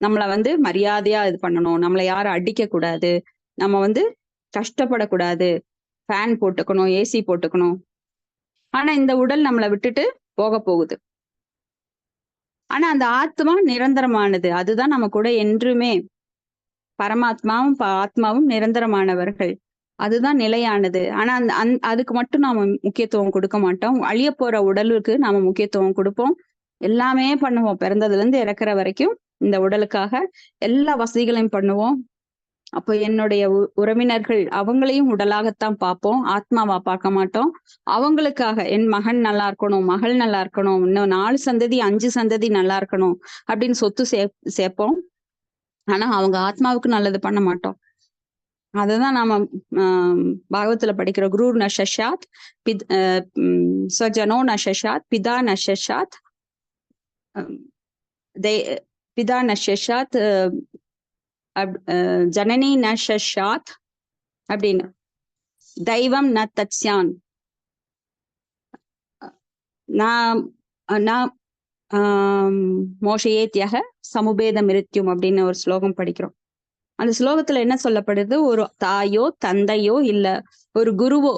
நம்மள மரியாதையா இது பண்ணணும், நம்மளை யாரும் அடிக்க கூடாது, நம்ம கஷ்டப்படக்கூடாது, ஃபேன் போட்டுக்கணும், ஏசி போட்டுக்கணும். ஆனா இந்த உடல் நம்மளை விட்டுட்டு போக போகுது. ஆனா அந்த ஆத்மா நிரந்தரமானது. அதுதான் நம்ம கூட என்றுமே. பரமாத்மாவும் ஆத்மாவும் நிரந்தரமானவர்கள், அதுதான் நிலையானது. ஆனா அதுக்கு மட்டும் நாம முக்கியத்துவம் கொடுக்க மாட்டோம். அழிய போற உடலுக்கு நாம முக்கியத்துவம் கொடுப்போம். எல்லாமே பண்ணுவோம். பிறந்ததுல இருந்து இறக்குற வரைக்கும் இந்த உடலுக்காக எல்லா வசதிகளையும் பண்ணுவோம். அப்போ என்னுடைய உறவினர்கள் அவங்களையும் உடலாகத்தான் பார்ப்போம், ஆத்மாவா பார்க்க மாட்டோம். அவங்களுக்காக என் மகன் நல்லா இருக்கணும், மகள் நல்லா இருக்கணும், இன்னும் 4 சந்ததி 5 சந்ததி நல்லா இருக்கணும் அப்படின்னு சொத்து சேர்ப்போம். ஆனா அவங்க ஆத்மாவுக்கு நல்லது பண்ண மாட்டோம். அதுதான் நாம பாகவத்துல படிக்கிற குரு நஷாத் ஸ்வஜனோ நஷாத் பிதா நஷாத் பிதா நஷாத் ஜனனி நஷாத் அப்படின்னு தெய்வம் ந தத்யான் மோஷயேத்யக சமுபேத மிருத்யும் அப்படின்னு ஒரு ஸ்லோகம் படிக்கிறோம். அந்த ஸ்லோகத்துல என்ன சொல்லப்படுது? ஒரு தாயோ தந்தையோ இல்ல ஒரு குருவோ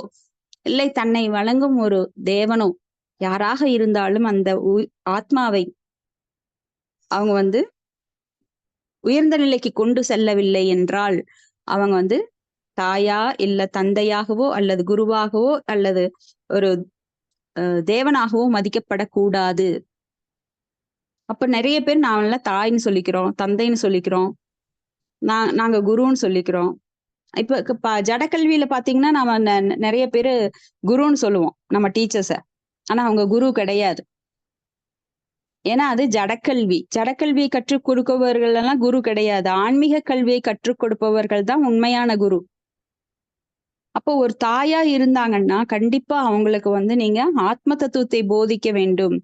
இல்லை தன்னை வழங்கும் ஒரு தேவனோ யாராக இருந்தாலும் அந்த ஆத்மாவை அவங்க உயர்ந்த நிலைக்கு கொண்டு செல்லவில்லை என்றால் அவங்க தாயா இல்ல தந்தையாகவோ அல்லது குருவாகவோ அல்லது ஒரு தேவனாகவோ மதிக்கப்படக்கூடாது. அப்ப நிறைய பேர் நாமெல்லாம் தாய்ன்னு சொல்லிக்கிறோம், தந்தைன்னு சொல்லிக்கிறோம், நாங்க குருன்னு சொல்லிக்கிறோம். இப்ப ஜடக்கல்வியில பாத்தீங்கன்னா நாம நிறைய பேரு குருன்னு சொல்லுவோம் நம்ம டீச்சர்ஸ. ஆனா அவங்க குரு கிடையாது. ஏன்னா அது ஜடக்கல்வி. ஜடக்கல்வியை கற்றுக் கொடுப்பவர்கள் எல்லாம் குரு கிடையாது. ஆன்மீக கல்வியை கற்றுக் கொடுப்பவர்கள் தான் உண்மையான குரு. அப்போ ஒரு தாயா இருந்தாங்கன்னா கண்டிப்பா அவங்களுக்கு நீங்க ஆத்ம தத்துவத்தை போதிக்க வேண்டும்.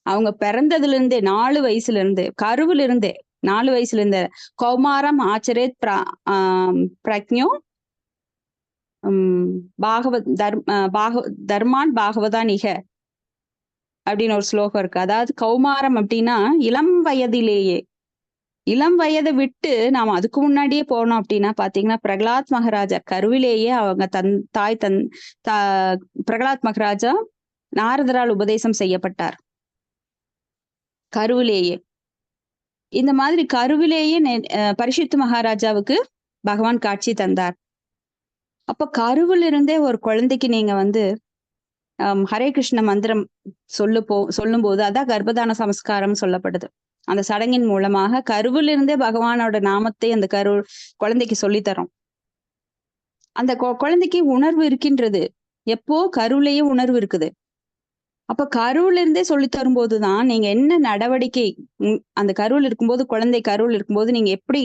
அவங்க பிறந்ததுல இருந்தே 4 வயசுல இருந்து கருவுல இருந்தே 4 வயசுல இருந்த கௌமாரம் ஆச்சரேத் பிரக்ஞோ தர்மான் பாகவதா நிக அப்படின்னு ஒரு ஸ்லோகம் இருக்கு. அதாவது கௌமாரம் அப்படின்னா இளம் வயதிலேயே, இளம் வயதை விட்டு நாம அதுக்கு முன்னாடியே போனோம் அப்படின்னா பாத்தீங்கன்னா பிரகலாத் மகாராஜா கருவிலேயே அவங்க பிரகலாத் மகாராஜா நாரதரால் உபதேசம் செய்யப்பட்டார் கருவிலேயே. இந்த மாதிரி கருவிலேயே பரிசுத்த மகாராஜாவுக்கு பகவான் காட்சி தந்தார். அப்ப கருவில இருந்தே ஒரு குழந்தைக்கு நீங்க ஹரே கிருஷ்ண மந்திரம் சொல்லும் போது அதான் கர்ப்பதான சமஸ்காரம் சொல்லப்படுது. அந்த சடங்கின் மூலமாக கருவிலிருந்தே பகவானோட நாமத்தை அந்த குழந்தைக்கு சொல்லித்தரோம். அந்த குழந்தைக்கு உணர்வு இருக்கின்றது. எப்போ கருவிலேயே உணர்வு இருக்குது. அப்ப கருவில இருந்தே சொல்லி தரும் போதுதான் நீங்க என்ன நடவடிக்கை அந்த கருவில் இருக்கும்போது, குழந்தை கருவில் இருக்கும்போது நீங்க எப்படி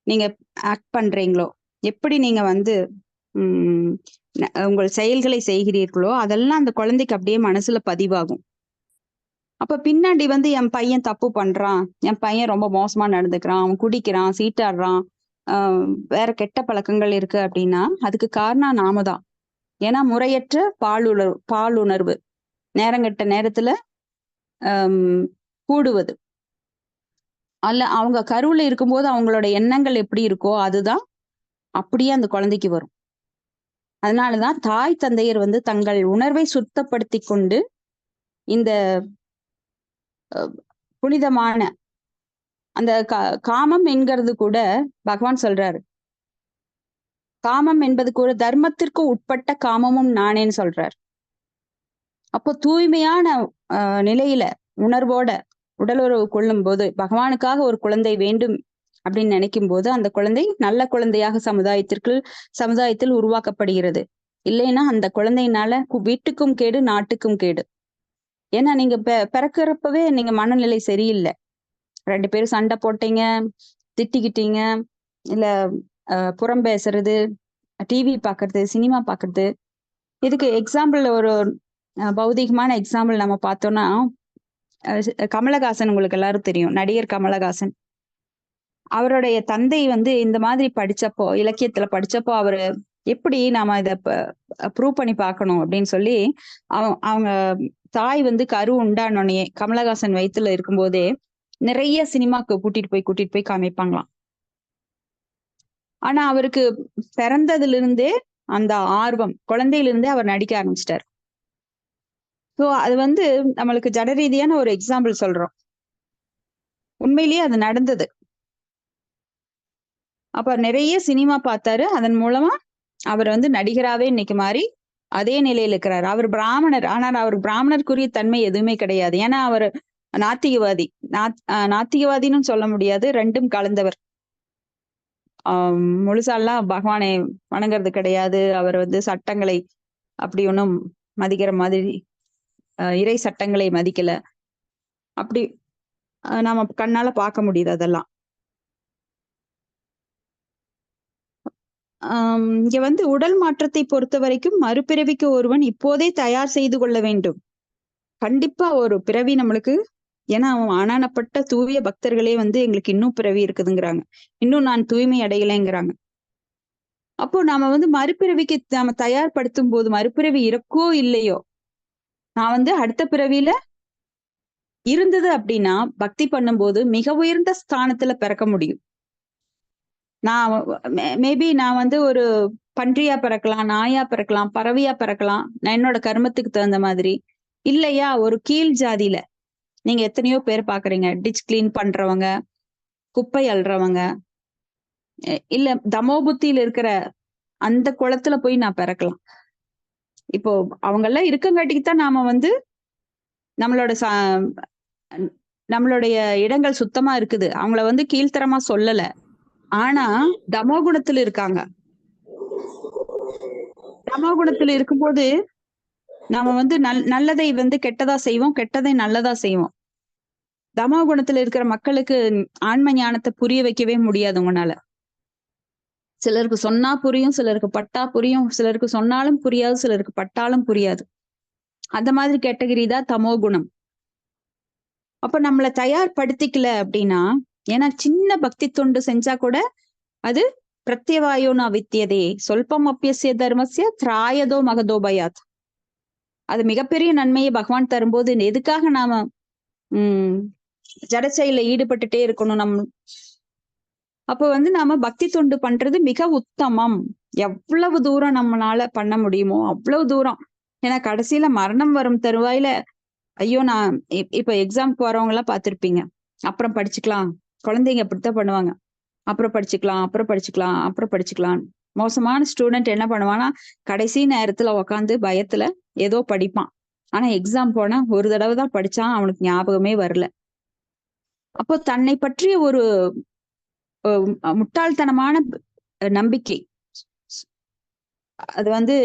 நீங்க ஆக்ட் பண்றீங்களோ, எப்படி நீங்க உங்கள் செயல்களை செய்கிறீர்களோ அதெல்லாம் அந்த குழந்தைக்கு அப்படியே மனசுல பதிவாகும். அப்ப பின்னாடி என் பையன் தப்பு பண்றான், என் பையன் ரொம்ப மோசமா நடந்துக்கிறான், அவன் குடிக்கிறான், சீட்டாடுறான், வேற கெட்ட பழக்கங்கள் இருக்கு அப்படின்னா அதுக்கு காரணம் நாம தான். ஏன்னா முறையற்ற பாலுணர்வு நேரங்கெட்ட நேரத்துல கூடுவது அல்ல. அவங்க கருவுல இருக்கும்போது அவங்களோட எண்ணங்கள் எப்படி இருக்கோ அதுதான் அப்படியே அந்த குழந்தைக்கு வரும். அதனாலதான் தாய் தந்தையர் தங்கள் உணர்வை சுத்தப்படுத்தி கொண்டு இந்த புனிதமான அந்த காமம் என்கிறது கூட பகவான் சொல்றாரு. காமம் என்பது கூட தர்மத்திற்கு உட்பட்ட காமமும் நானேன்னு சொல்றார். அப்போ தூய்மையான நிலையில உணர்வோட உடலுறவு கொள்ளும் போது பகவானுக்காக ஒரு குழந்தை வேண்டும் அப்படின்னு நினைக்கும் போது அந்த குழந்தை நல்ல குழந்தையாக சமுதாயத்தில் உருவாக்கப்படுகிறது. இல்லைன்னா அந்த குழந்தையினால வீட்டுக்கும் கேடு, நாட்டுக்கும் கேடு. ஏன்னா நீங்க பிறக்கிறப்பவே நீங்க மனநிலை சரியில்லை, 2 பேரும் சண்டை போட்டீங்க, திட்டிக்கிட்டீங்க, இல்ல புறம் பேசுறது, டிவி பாக்குறது, சினிமா பாக்குறது. இதுக்கு எக்ஸாம்பிள் ஒரு பௌதிகமான எக்ஸாம்பிள் நம்ம பார்த்தோம்னா கமலஹாசன், உங்களுக்கு எல்லாரும் தெரியும், நடிகர் கமலஹாசன். அவருடைய தந்தை இந்த மாதிரி படிச்சப்போ, இலக்கியத்துல படிச்சப்போ அவரு எப்படி நாம இத ப்ரூவ் பண்ணி பார்க்கணும் அப்படின்னு சொல்லி அவங்க தாய் கரு உண்டானோடனே கமலஹாசன் வயித்துல இருக்கும்போதே நிறைய சினிமாக்கு கூட்டிட்டு போய் காமிப்பாங்களாம். ஆனா அவருக்கு பிறந்ததுல இருந்தே அந்த ஆர்வம், குழந்தையில இருந்தே அவர் நடிக்க ஆரம்பிச்சிட்டார். ஸோ அது நம்மளுக்கு ஜட ரீதியான ஒரு எக்ஸாம்பிள் சொல்றோம். உண்மையிலேயே அது நடந்தது. அப்ப நிறைய சினிமா பார்த்தாரு. அதன் மூலமா அவர் நடிகராவே இன்னைக்கு மாறி அதே நிலையில இருக்கிறார். அவர் பிராமணர், ஆனால் அவர் பிராமணருக்குரிய தன்மை எதுவுமே கிடையாது. ஏன்னா அவர் நாத்திகவாதி. நாத்திகவாதின்னு சொல்ல முடியாது, ரெண்டும் கலந்தவர். முழுசாலாம் பகவானை வணங்குறது கிடையாது. அவர் வந்து சட்டங்களை அப்படி ஒன்றும் மதிக்கிற மாதிரி, இறை சட்டங்களை மதிக்கல. அப்படி நாம கண்ணால பார்க்க முடியுது அதெல்லாம். இங்க வந்து உடல் மாற்றத்தை பொறுத்த வரைக்கும் மறுபிறவிக்கு ஒருவன் இப்போதே தயார் செய்து கொள்ள வேண்டும். கண்டிப்பா ஒரு பிறவி நம்மளுக்கு, ஏன்னா அவன் ஆனானப்பட்ட தூய பக்தர்களே வந்து எங்களுக்கு இன்னும் பிறவி இருக்குதுங்கிறாங்க, இன்னும் நான் தூய்மை அடையலைங்கிறாங்க. அப்போ நாம வந்து மறுபிறவிக்கு நாம தயார்படுத்தும் போது, மறுபிறவி இருக்கோ இல்லையோ, நான் வந்து அடுத்த பிறவியில இருந்தது அப்படின்னா பக்தி பண்ணும்போது மிக உயர்ந்த ஸ்தானத்துல பிறக்க முடியும். நான் மேபி நான் வந்து ஒரு பன்றியா பிறக்கலாம், நாயா பிறக்கலாம், பறவையா பிறக்கலாம், நான் என்னோட கர்மத்துக்கு தகுந்த மாதிரி. இல்லையா ஒரு கீழ் ஜாதியில நீங்க எத்தனையோ பேர் பாக்குறீங்க, டிச் கிளீன் பண்றவங்க, குப்பை அள்ளுறவங்க, இல்ல தமோபுத்தியில இருக்கிற அந்த குளத்துல போய் நான் பிறக்கலாம். இப்போ அவங்க எல்லாம் இருக்கங்காட்டிக்கு தான் நாம வந்து நம்மளுடைய இடங்கள் சுத்தமா இருக்குது, அவங்கள வந்து கீழ்த்தரமா சொல்லல. ஆனா தமோகுணத்துல இருக்காங்க. தமோகுணத்துல இருக்கும்போது நாம வந்து நல்லதை வந்து கெட்டதா செய்வோம், கெட்டதை நல்லதா செய்வோம். தமோகுணத்துல இருக்கிற மக்களுக்கு ஆன்ம ஞானத்தை புரிய வைக்கவே முடியாது உங்களால. சிலருக்கு சொன்னா புரியும், சிலருக்கு பட்டா புரியும், சிலருக்கு சொன்னாலும் புரியாது, சிலருக்கு பட்டாலும் புரியாது. அந்த மாதிரி கேட்டகரி தான் தமோ குணம். அப்ப நம்மளை தயார்படுத்திக்கல அப்படின்னா, ஏன்னா சின்ன பக்தி தொண்டு செஞ்சா கூட அது பிரத்யவாயோனா வித்தியதே சொல்பம் அப்பியசிய தர்மசிய திராயதோ மகதோபயாத், அது மிகப்பெரிய நன்மையை பகவான் தரும்போது எதுக்காக நாம ஜடச்செயல ஈடுபட்டுட்டே இருக்கணும்? அப்ப வந்து நாம பக்தி தொண்டு பண்றது மிக உத்தமம். எவ்வளவு தூரம் நம்மளால பண்ண முடியுமோ அவ்வளவு தூரம். ஏன்னா கடைசியில மரணம் வரும் தருவாயில, ஐயோ நான் இப்ப எக்ஸாம்க்கு வரவங்க எல்லாம் பார்த்திருப்பீங்க, அப்புறம் படிச்சுக்கலாம், குழந்தைங்க அப்படித்தான் பண்ணுவாங்க, அப்புறம் படிச்சுக்கலாம், அப்புறம் படிச்சுக்கலாம், அப்புறம் படிச்சுக்கலாம். மோசமான ஸ்டூடெண்ட் என்ன பண்ணுவான்னா, கடைசி நேரத்துல உக்காந்து பயத்துல ஏதோ படிப்பான். ஆனா எக்ஸாம் போனா ஒரு தடவை தான் படிச்சான், அவனுக்கு ஞாபகமே வரல. அப்போ தன்னை பற்றிய ஒரு முட்டாள்தனமான நம்பிக்கை, அது வந்து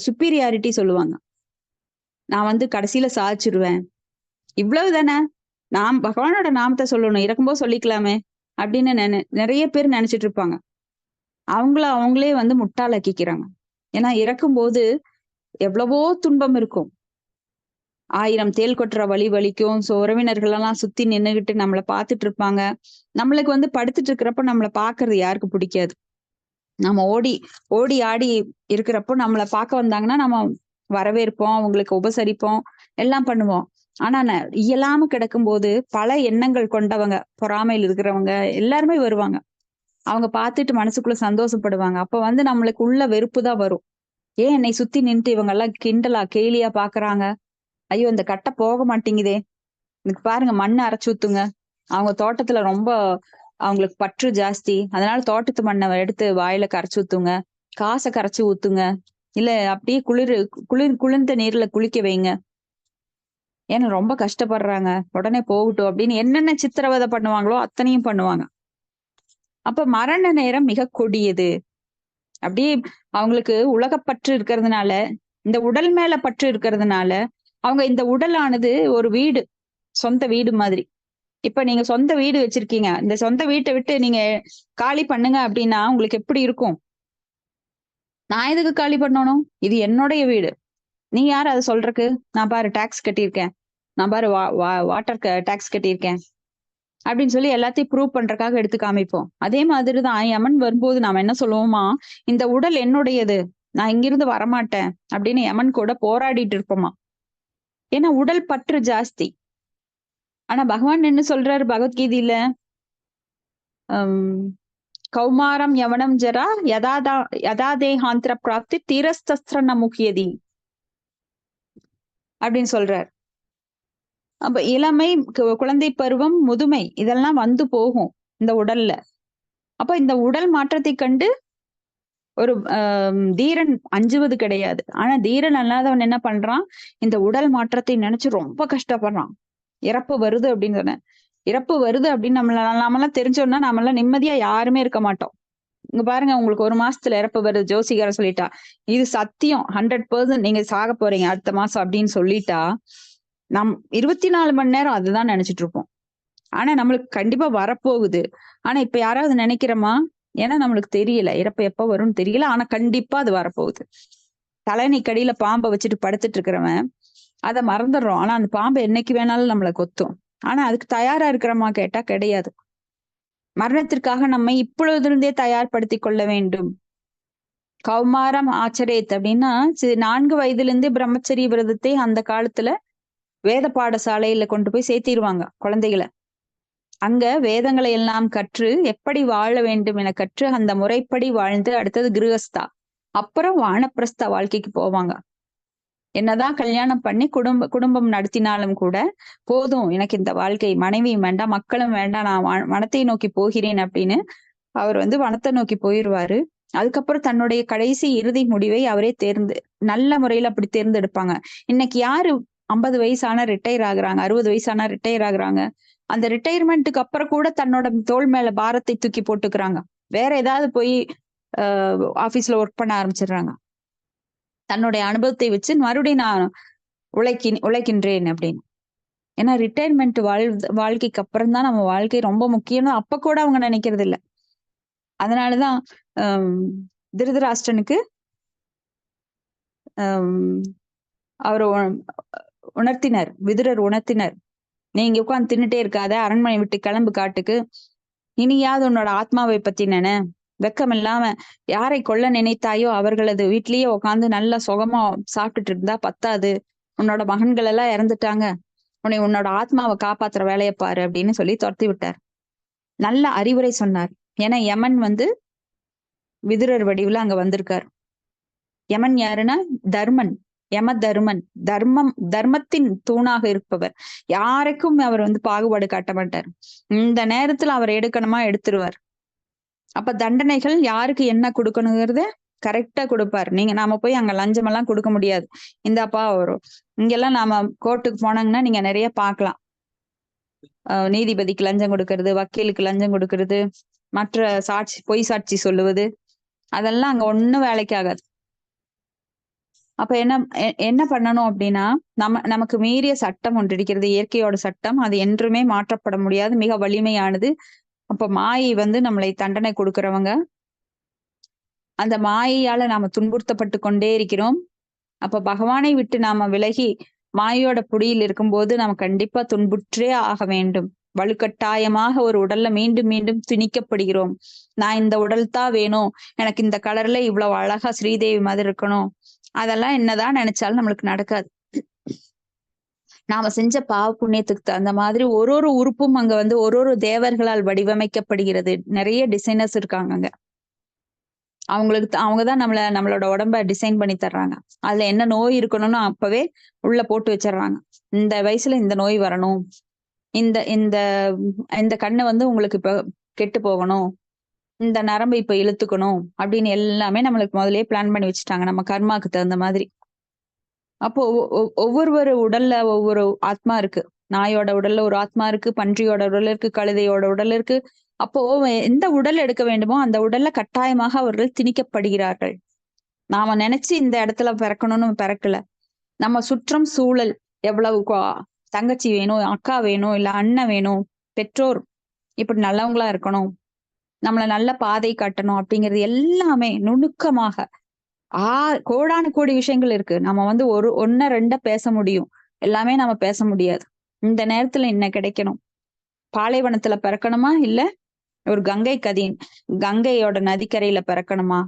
சுப்பீரியாரிட்டி சொல்லுவாங்க. நான் வந்து கடைசியில சாதிச்சிருவேன், இவ்வளவு தானே, நாம் பகவானோட நாமத்தை சொல்லணும், இறக்கும்போது சொல்லிக்கலாமே அப்படின்னு நிறைய பேர் நினைச்சிட்டு இருப்பாங்க. அவங்களே வந்து முட்டாளாக்கிக்கிறாங்க. ஏன்னா இறக்கும்போது எவ்வளவோ துன்பம் இருக்கும், 1000 தேள் கொட்டுற வலி வலிக்கும். உறவினர்கள் எல்லாம் சுத்தி நின்னுகிட்டு நம்மளை பார்த்துட்டு இருப்பாங்க. நம்மளுக்கு வந்து படுத்துட்டு இருக்கிறப்ப நம்மளை பாக்குறது யாருக்கு பிடிக்காது? நம்ம ஓடி ஓடி ஆடி இருக்கிறப்போ நம்மளை பார்க்க வந்தாங்கன்னா நம்ம வரவேற்போம், அவங்களுக்கு உபசரிப்போம், எல்லாம் பண்ணுவோம். ஆனா இயலாம கிடக்கும்போது பல எண்ணங்கள் கொண்டவங்க, பொறாமையில் இருக்கிறவங்க எல்லாருமே வருவாங்க. அவங்க பார்த்துட்டு மனசுக்குள்ள சந்தோஷப்படுவாங்க. அப்ப வந்து நம்மளுக்கு உள்ள வெறுப்பு தான் வரும். ஏன் என்னை சுத்தி நின்றுட்டு இவங்க எல்லாம் கிண்டலா கேலியா பாக்குறாங்க, ஐயோ இந்த கட்டை போக மாட்டேங்குதே, எனக்கு பாருங்க மண்ணை அரைச்சு ஊத்துங்க. அவங்க தோட்டத்துல ரொம்ப அவங்களுக்கு பற்று ஜாஸ்தி, அதனால தோட்டத்து மண்ணை எடுத்து வாயில கரைச்சு ஊத்துங்க, காசை கரைச்சு ஊத்துங்க, இல்ல அப்படியே குளிர்ந்த நீர்ல குளிக்க வைங்க, ஏன்னா ரொம்ப கஷ்டப்படுறாங்க, உடனே போகட்டும் அப்படின்னு என்னென்ன சித்திரவதை பண்ணுவாங்களோ அத்தனையும் பண்ணுவாங்க. அப்ப மரண நேரம் மிக கொடியது. அப்படியே அவங்களுக்கு உலகப்பற்று இருக்கிறதுனால, இந்த உடல் மேல பற்று இருக்கிறதுனால, அவங்க இந்த உடலானது ஒரு வீடு, சொந்த வீடு மாதிரி. இப்ப நீங்க சொந்த வீடு வச்சிருக்கீங்க, இந்த சொந்த வீட்டை விட்டு நீங்க காலி பண்ணுங்க அப்படின்னா உங்களுக்கு எப்படி இருக்கும்? நான் எதுக்கு காலி பண்ணணும்? இது என்னுடைய வீடு, நீ யாரு அதை சொல்றதுக்கு? நான் பாரு டாக்ஸ் கட்டியிருக்கேன், நான் பாரு வாட்டர் டாக்ஸ் கட்டியிருக்கேன் அப்படின்னு சொல்லி எல்லாத்தையும் ப்ரூவ் பண்றதுக்காக எடுத்து காமிப்போம். அதே மாதிரிதான் யமன் வரும்போது நாம என்ன சொல்லுவோமா, இந்த உடல் என்னுடையது, நான் இங்கிருந்து வரமாட்டேன் அப்படின்னு யமன் கூட போராடிட்டு இருப்போமா. ஏன்னா உடல் பற்று ஜாஸ்தி. ஆனா பகவான் என்ன சொல்றாரு பகவத்கீதையில, கௌமாரம் யவனம் ஜரா யதாதேகாந்திர பிராப்தி தீரஸ்திர முக்கியதி அப்படின்னு சொல்றார். அப்ப இளமை, குழந்தை பருவம், முதுமை இதெல்லாம் வந்து போகும் இந்த உடல்ல. அப்ப இந்த உடல் மாற்றத்தை கண்டு ஒரு தீரன் அஞ்சுவது கிடையாது. ஆனா தீரன் அல்லாதவன் என்ன பண்றான், இந்த உடல் மாற்றத்தை நினைச்சு ரொம்ப கஷ்டப்படுறான். இறப்பு வருது அப்படின்னு சொன்னேன். இறப்பு வருது அப்படின்னு நாமெல்லாம் தெரிஞ்சோம்னா நாமெல்லாம் நிம்மதியா யாருமே இருக்க மாட்டோம். இங்க பாருங்க, உங்களுக்கு 1 மாசத்துல இறப்பு வருது, ஜோசிகார சொல்லிட்டா, இது சத்தியம் 100% நீங்க சாக போறீங்க அடுத்த மாசம் அப்படின்னு சொல்லிட்டா, நம் 24 மணி நேரம் அதுதான் நினைச்சிட்டு இருப்போம். ஆனா நம்மளுக்கு கண்டிப்பா வரப்போகுது. ஆனா இப்ப யாராவது நினைக்கிறோமா? ஏன்னா நம்மளுக்கு தெரியல, இறப்பு எப்ப வரும்னு தெரியல. ஆனா கண்டிப்பா அது வரப்போகுது. தலைநீக்கடியில பாம்பை வச்சுட்டு படுத்துட்டு இருக்கிறவன் அதை மறந்துடுறோம். ஆனா அந்த பாம்பு என்னைக்கு வேணாலும் நம்மளை கொத்தும். ஆனா அதுக்கு தயாரா இருக்கிறோமா கேட்டா கிடையாது. மரணத்திற்காக நம்மை இப்பொழுதிருந்தே தயார்படுத்தி கொள்ள வேண்டும். கௌமாரம் ஆச்சரேத் அப்படின்னா 4 வயதிலிருந்தே பிரம்மச்சரிய விரதத்தை அந்த காலத்துல வேத பாடசாலையில கொண்டு போய் சேர்த்திருவாங்க குழந்தைகளை. அங்க வேதங்களை எல்லாம் கற்று எப்படி வாழ வேண்டும் என கற்று அந்த முறைப்படி வாழ்ந்து அடுத்தது கிருஹஸ்தா, அப்புறம் வானப்பிரஸ்த வாழ்க்கைக்கு போவாங்க. என்னதான் கல்யாணம் பண்ணி குடும்பம் நடத்தினாலும் கூட போதும், எனக்கு இந்த வாழ்க்கை, மனைவியும் வேண்டாம், மக்களும் வேண்டாம், நான் வனத்தை நோக்கி போகிறேன் அப்படின்னு அவர் வனத்தை நோக்கி போயிடுவாரு. அதுக்கப்புறம் தன்னுடைய கடைசி இறுதி முடிவை அவரே நல்ல முறையில அப்படி தேர்ந்தெடுப்பாங்க. இன்னைக்கு யாரு 50 வயசானா ரிட்டையர் ஆகுறாங்க, 60 வயசானா ரிட்டையர் ஆகுறாங்க. அந்த ரிட்டையர்மெண்ட்டுக்கு அப்புறம் கூட தன்னோட தோள் மேல பாரத்தை தூக்கி போட்டுக்கிறாங்க. வேற ஏதாவது போய் ஆபீஸ்ல ஒர்க் பண்ண ஆரம்பிச்சிடுறாங்க. தன்னுடைய அனுபவத்தை வச்சு மறுபடியும் நான் உழைக்கின்றேன் அப்படின்னு. ஏன்னா ரிட்டையர்மெண்ட் வாழ்க்கைக்கு அப்புறம் தான் நம்ம வாழ்க்கை ரொம்ப முக்கியம்னு அப்ப கூட அவங்க நினைக்கிறது இல்லை. அதனாலதான் திருதராஷ்டிரனுக்கு அவர் உணர்த்தினர், விதுரர் உணர்த்தினர், நீங்க உட்காந்து தின்னுட்டே இருக்காத, அரண்மனை விட்டு கிளம்பு காட்டுக்கு, இனியாவது உன்னோட ஆத்மாவை பத்தி நினை. வெக்கம் இல்லாம யாரை கொல்ல நினைத்தாயோ அவர்களது வீட்லயே உட்காந்து நல்லா சுகமா சாப்பிட்டுட்டு இருந்தா பத்தாது, உன்னோட மகன்கள் எல்லாம் இறந்துட்டாங்க, உன்னோட ஆத்மாவை காப்பாத்துற வேலையை பாரு அப்படின்னு சொல்லி துரத்தி விட்டார். நல்ல அறிவுரை சொன்னார். ஏன்னா யமன் விதுரர் வடிவுல அங்க வந்திருக்கார். யமன் யாருன்னா தர்மன், யம தர்மன், தர்மத்தின் தூணாக இருப்பவர். யாருக்கும் அவர் பாகுபாடு காட்ட மாட்டார். இந்த நேரத்துல அவர் எடுக்கணுமா எடுத்துருவார். அப்ப தண்டனைகள் யாருக்கு என்ன கொடுக்கணுங்கிறத கரெக்டா கொடுப்பாரு. நாம போய் அங்க லஞ்சம் எல்லாம் கொடுக்க முடியாது. இந்தாப்பா வரும். இங்கெல்லாம் நாம கோர்ட்டுக்கு போனாங்கன்னா நீங்க நிறைய பார்க்கலாம். நீதிபதிக்கு லஞ்சம் கொடுக்கறது, வக்கீலுக்கு லஞ்சம் கொடுக்கறது, மற்ற பொய் சாட்சி சொல்லுவது, அதெல்லாம் அங்க ஒண்ணும் வேலைக்கு ஆகாது. அப்ப என்ன பண்ணணும் அப்படின்னா, நமக்கு மீறிய சட்டம் ஒன்று இருக்கிறது, இயற்கையோட சட்டம். அது என்றுமே மாற்றப்பட முடியாது, மிக வலிமையானது. அப்ப மாயை நம்மளை தண்டனை கொடுக்கறவங்க. அந்த மாயையால நாம துன்புறுத்தப்பட்டு கொண்டே இருக்கிறோம். அப்ப பகவானை விட்டு நாம விலகி மாயோட புடியில் இருக்கும்போது நம்ம கண்டிப்பா துன்புற்றே ஆக வேண்டும். வலுக்கட்டாயமாக ஒரு உடல்ல மீண்டும் மீண்டும் திணிக்கப்படுகிறோம். நான் இந்த உடல் தான் வேணும், எனக்கு இந்த கலர்ல இவ்வளவு அழகா ஸ்ரீதேவி மாதிரி இருக்கணும், அதெல்லாம் என்னதான் நினைச்சாலும் நம்மளுக்கு நடக்காது. நாம செஞ்ச பாவ புண்ணியத்துக்கு தகுந்த மாதிரி ஒரு ஒரு உறுப்பும் அங்க ஒரு தேவர்களால் வடிவமைக்கப்படுகிறது. நிறைய டிசைனர்ஸ் இருக்காங்க அங்க. அவங்கதான் நம்மளோட உடம்ப டிசைன் பண்ணி தர்றாங்க. அதுல என்ன நோய் இருக்கணும்னு அப்பவே உள்ள போட்டு வச்சிடறாங்க. இந்த வயசுல இந்த நோய் வரணும், இந்த இந்த இந்த கண்ணு உங்களுக்கு இப்ப கெட்டு போகணும், இந்த நரம்பு இப்ப இழுத்துக்கணும் அப்படின்னு எல்லாமே நம்மளுக்கு முதல்லயே பிளான் பண்ணி வச்சுட்டாங்க, நம்ம கர்மாக்கு தகுந்த மாதிரி. அப்போ ஒவ்வொரு உடல்ல ஒவ்வொரு ஆத்மா இருக்கு. நாயோட உடல்ல ஒரு ஆத்மா இருக்கு, பன்றியோட உடல் இருக்கு, கழுதையோட உடல் இருக்கு. அப்போ எந்த உடல் எடுக்க வேண்டுமோ அந்த உடல்ல கட்டாயமாக அவர்கள் திணிக்கப்படுகிறார்கள். நாம நினைச்சு இந்த இடத்துல பிறக்கணும்னு பிறக்கல. நம்ம சுற்றம் சூழல், எவ்வளவு தங்கச்சி வேணும், அக்கா வேணும், இல்ல அண்ணன் வேணும், பெற்றோர் இப்படி நல்லவங்களா இருக்கணும், நம்மள நல்ல பாதை காட்டணும் அப்படிங்கிறது எல்லாமே நுணுக்கமாக கோடானு கோடி விஷயங்கள் இருக்கு. நம்ம ஒன்ன ரெண்ட பேச முடியும், எல்லாமே நம்ம பேச முடியாது. இந்த நேரத்துல என்ன கிடைக்கணும்? பாலைவனத்துல பிறக்கணுமா, இல்ல ஒரு கங்கையோட நதிக்கரையில பிறக்கணுமா,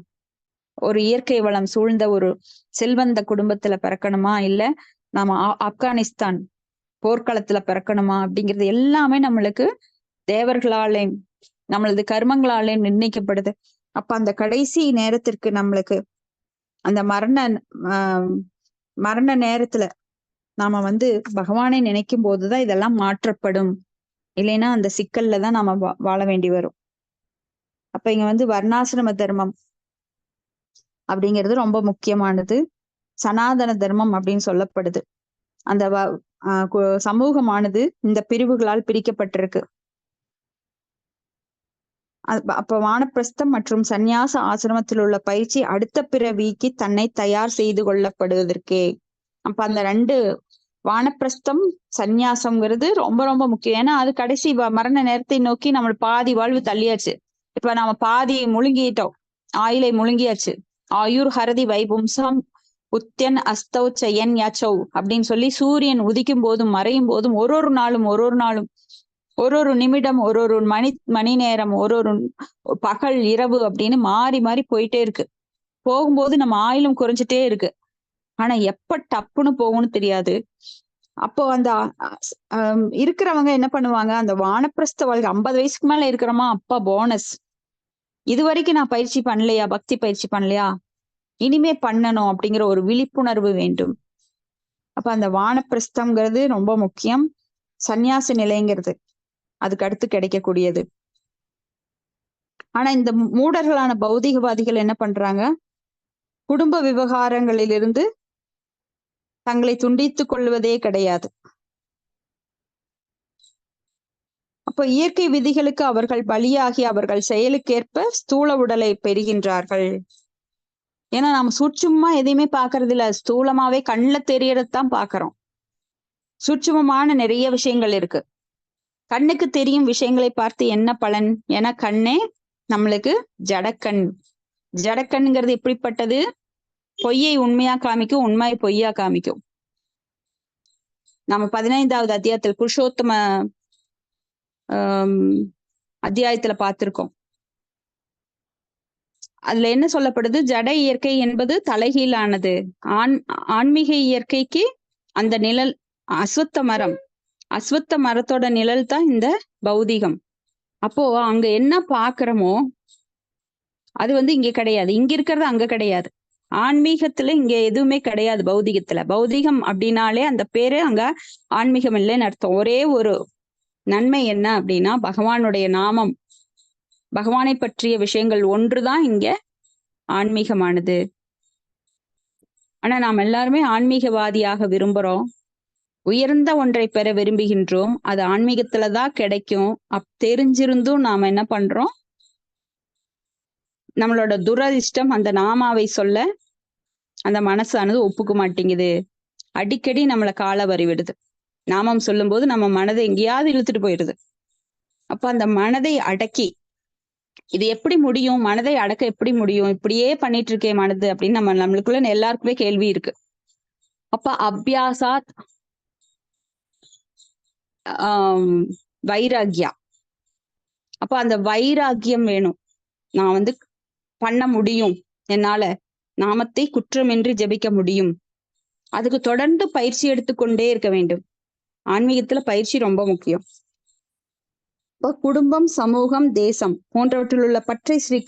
ஒரு இயற்கை வளம் சூழ்ந்த ஒரு செல்வந்த குடும்பத்துல பிறக்கணுமா, இல்ல நாம ஆப்கானிஸ்தான் போர்க்களத்துல பிறக்கணுமா அப்படிங்கிறது எல்லாமே நம்மளுக்கு தேவர்களாலே, நம்மளது கர்மங்களாலே நிர்ணயிக்கப்படுது. அப்ப அந்த கடைசி நேரத்திற்கு நம்மளுக்கு அந்த மரண நேரத்துல நாம பகவானை நினைக்கும் போதுதான் இதெல்லாம் மாற்றப்படும். இல்லைன்னா அந்த சிக்கல்ல தான் நாம வாழ வேண்டி வரும். அப்ப இங்க வர்ணாசிரம தர்மம் அப்படிங்கிறது ரொம்ப முக்கியமானது. சனாதன தர்மம் அப்படின்னு சொல்லப்படுது. அந்த சமூகமானது இந்த பிரிவுகளால் பிரிக்கப்பட்டிருக்கு. அப்ப வானப்பிரஸ்தம் மற்றும் சந்நியாச ஆசிரமத்தில் உள்ள பயிற்சி அடுத்த பிறவிக்கு தன்னை தயார் செய்து கொள்ளப்படுவதற்கே. அப்ப அந்த 2 வானப்பிரஸ்தம் சந்நியாசம்ங்கிறது ரொம்ப ரொம்ப முக்கியம். ஏன்னா அது கடைசி மரண நேரத்தை நோக்கி நம்ம பாதி வாழ்வு தள்ளியாச்சு. இப்ப நம்ம பாதி முழுங்கிட்டோம், ஆயிலை முழுங்கியாச்சு. ஆயுர் ஹரதி வைபும்சம் உத்தியன் அஸ்தவ் செயன் யாச்சௌ அப்படின்னு சொல்லி சூரியன் உதிக்கும் போதும் மறையும் போதும் ஒரு நாளும் ஒரு நிமிடம் ஒரு மணி நேரம் ஒரு பகல் இரவு அப்படின்னு மாறி மாறி போயிட்டே இருக்கு. போகும்போது நம்ம ஆயிலும் குறைஞ்சிட்டே இருக்கு. ஆனா எப்ப டப்புன்னு போகும்னு தெரியாது. அப்போ அந்த இருக்கிறவங்க என்ன பண்ணுவாங்க, அந்த வானப்பிரஸ்த வாழ்க்கை 50 வயசுக்கு மேல இருக்கிறோமா, அப்பா போனஸ். இது வரைக்கும் நான் பயிற்சி பண்ணலையா, பக்தி பயிற்சி பண்ணலையா, இனிமே பண்ணணும் அப்படிங்கிற ஒரு விழிப்புணர்வு வேண்டும். அப்ப அந்த வானப்பிரஸ்தம்ங்கிறது ரொம்ப முக்கியம். சந்நியாச நிலைங்கிறது அதுக்கு அடுத்து கிடைக்கக்கூடியது. ஆனா இந்த மூடர்களான பௌதிகவாதிகள் என்ன பண்றாங்க, குடும்ப விவகாரங்களிலிருந்து தங்களை துண்டித்துக் கொள்வதே கிடையாது. அப்போ இயற்கை விதிகளுக்கு அவர்கள் பலியாகி அவர்கள் செயலுக்கேற்ப ஸ்தூல உடலை பெறுகின்றார்கள். ஏன்னா நம்ம சூட்சுமமா எதையுமே பாக்குறது இல்ல, ஸ்தூலமாவே கண்ணுல தெரியறதுதான் பாக்குறோம். சூட்சுமமான நிறைய விஷயங்கள் இருக்கு. கண்ணுக்கு தெரியும் விஷயங்களை பார்த்து என்ன பலன்? ஏன்னா கண்ணே நம்மளுக்கு ஜடக்கண். ஜடக்கண்ங்கிறது எப்படிப்பட்டது? பொய்யை உண்மையா காமிக்கும், உண்மையை பொய்யா காமிக்கும். நம்ம 15வது அத்தியாயத்தில் புருஷோத்தம அத்தியாயத்துல பார்த்திருக்கோம். அதுல என்ன சொல்லப்படுது? ஜட இயற்கை என்பது தலைகீழானது. ஆன்மீக இயற்கைக்கு அந்த நிழல் அஸ்வத்த மரத்தோட நிழல் தான் இந்த பௌதிகம். அப்போ அங்க என்ன பாக்குறோமோ அது இங்க கிடையாது, இங்க இருக்கிறது அங்க கிடையாது. ஆன்மீகத்துல இங்க எதுவுமே கிடையாது. பௌதிகம் அப்படின்னாலே அந்த பேரு அங்க ஆன்மீகம் இல்லைன்னு அர்த்தம். ஒரே ஒரு நன்மை என்ன அப்படின்னா, பகவானுடைய நாமம், பகவானை பற்றிய விஷயங்கள் ஒன்றுதான் இங்க ஆன்மீகமானது. ஆனா நாம் எல்லாருமே ஆன்மீகவாதியாக விரும்புறோம், உயர்ந்த ஒன்றை பெற விரும்புகின்றோம். அது ஆன்மீகத்துலதான் கிடைக்கும். தெரிஞ்சிருந்தும் நாம என்ன பண்றோம், நம்மளோட துரதிர்ஷ்டம் அந்த நாமாவை சொல்ல அந்த மனசானது ஒப்புக்க மாட்டேங்குது. அடிக்கடி நம்மளை கால வரிவிடுது. நாமம் சொல்லும் போது நம்ம மனதை எங்கேயாவது இழுத்துட்டு போயிடுது. அப்ப அந்த மனதை அடக்கி, இது எப்படி முடியும், மனதை அடக்க எப்படி முடியும், இப்படியே பண்ணிட்டு இருக்கே மனது அப்படின்னு நம்மளுக்குள்ள எல்லாருக்குமே கேள்வி இருக்கு. அப்ப அபியாசாத் வைராகியா. அப்ப அந்த வைராகியம் வேணும். நான் பண்ண முடியும், என்னால நாமத்தை குற்றமின்றி ஜெபிக்க முடியும். அதுக்கு தொடர்ந்து பயிற்சி எடுத்துக்கொண்டே இருக்க வேண்டும். ஆன்மீகத்துல பயிற்சி ரொம்ப முக்கியம். இப்போ குடும்பம், சமூகம், தேசம் போன்றவற்றில் உள்ள பற்றை ஸ்ரீ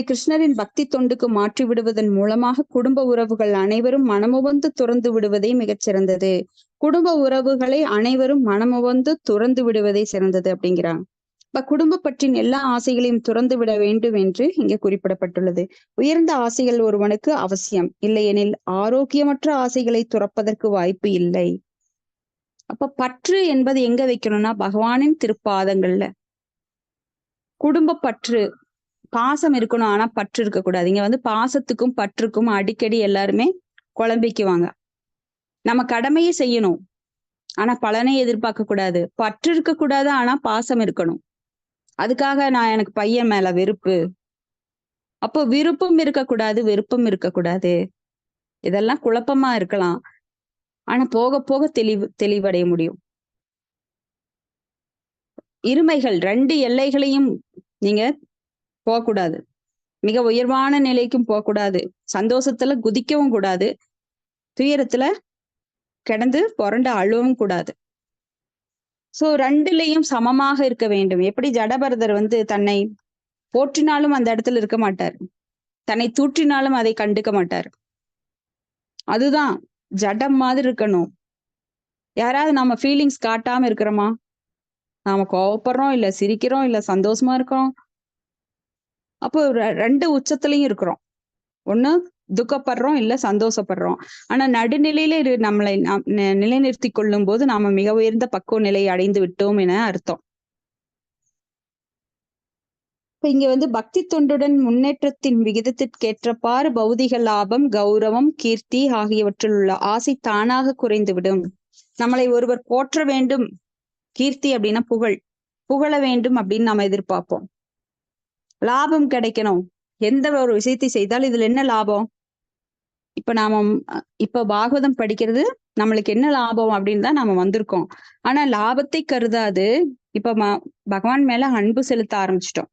கிருஷ்ணரின் பக்தி தொண்டுக்கு மாற்றி விடுவதன் மூலமாக குடும்ப உறவுகள் அனைவரும் மனமுவந்து துறந்து விடுவதே மிகச்சிறந்தது. குடும்ப உறவுகளை அனைவரும் மனமுவந்து துறந்து விடுவதே சிறந்தது அப்படிங்கிறாங்க. இப்ப குடும்ப பற்றின் எல்லா ஆசைகளையும் துறந்து விட வேண்டும் என்று இங்கே குறிப்பிடப்பட்டுள்ளது. உயர்ந்த ஆசைகள் ஒருவனுக்கு அவசியம், இல்லையெனில் ஆரோக்கியமற்ற ஆசைகளை துறப்பதற்கு வாய்ப்பு இல்லை. அப்ப பற்று என்பது எங்க வைக்கணும்னா, பகவானின் திருப்பாதங்கள்ல. குடும்ப பற்று, பாசம் இருக்கணும், ஆனா பற்று இருக்கக்கூடாது. இங்க பாசத்துக்கும் பற்றுக்கும் அடிக்கடி எல்லாருமே குழம்பிக்குவாங்க. நம்ம கடமையை செய்யணும், ஆனா பலனை எதிர்பார்க்க கூடாது. பற்று இருக்கக்கூடாது, ஆனா பாசம் இருக்கணும். அதுக்காக எனக்கு பையன் மேல வெறுப்பு. அப்போ விருப்பம் இருக்கக்கூடாது, வெறுப்பம் இருக்கக்கூடாது. இதெல்லாம் குழப்பமா இருக்கலாம், ஆனா போக போக தெளிவடைய முடியும். இருமைகள், 2 எல்லைகளையும் நீங்க போகக்கூடாது. மிக உயர்வான நிலைக்கும் போகக்கூடாது, சந்தோஷத்துல குதிக்கவும் கூடாது, துயரத்துல கிடந்து புரண்டு அழுவும் கூடாது. சோ 2லயும் சமமாக இருக்க வேண்டும். எப்படி ஜடபரதர் தன்னை போற்றினாலும் அந்த இடத்துல இருக்க மாட்டார், தன்னை தூற்றினாலும் அதை கண்டுக்க மாட்டார். அதுதான் ஜடம் மாதிரி இருக்கணும். யாராவது நம்ம ஃபீலிங்ஸ் காட்டாம இருக்கிறோமா? நாம கோவப்படுறோம், இல்ல சிரிக்கிறோம், இல்ல சந்தோஷமா இருக்கிறோம். அப்போ 2 உச்சத்துலயும் இருக்கிறோம். ஒண்ணு துக்கப்படுறோம், இல்ல சந்தோஷப்படுறோம். ஆனா நடுநிலையில நம்மளை நிலைநிறுத்தி கொள்ளும் போது நாம மிக உயர்ந்த பக்குவ நிலையை அடைந்து விட்டோம் என அர்த்தம். இப்ப இங்க வந்து பக்தி தொண்டுடன் முன்னேற்றத்தின் விகிதத்திற்கேற்றப்பாறு பௌதிக லாபம், கௌரவம், கீர்த்தி ஆகியவற்றில் உள்ள ஆசை தானாக குறைந்துவிடும். நம்மளை ஒருவர் போற்ற வேண்டும், கீர்த்தி அப்படின்னா புகழ வேண்டும் அப்படின்னு நாம எதிர்பார்ப்போம். லாபம் கிடைக்கணும், எந்த ஒரு விஷயத்தை செய்தால் இதுல என்ன லாபம்? இப்ப பாகவதம் படிக்கிறது நம்மளுக்கு என்ன லாபம் அப்படின்னு தான் நாம வந்திருக்கோம். ஆனா லாபத்தை கருதாது இப்ப பகவான் மேல அன்பு செலுத்த ஆரம்பிச்சிட்டோம்.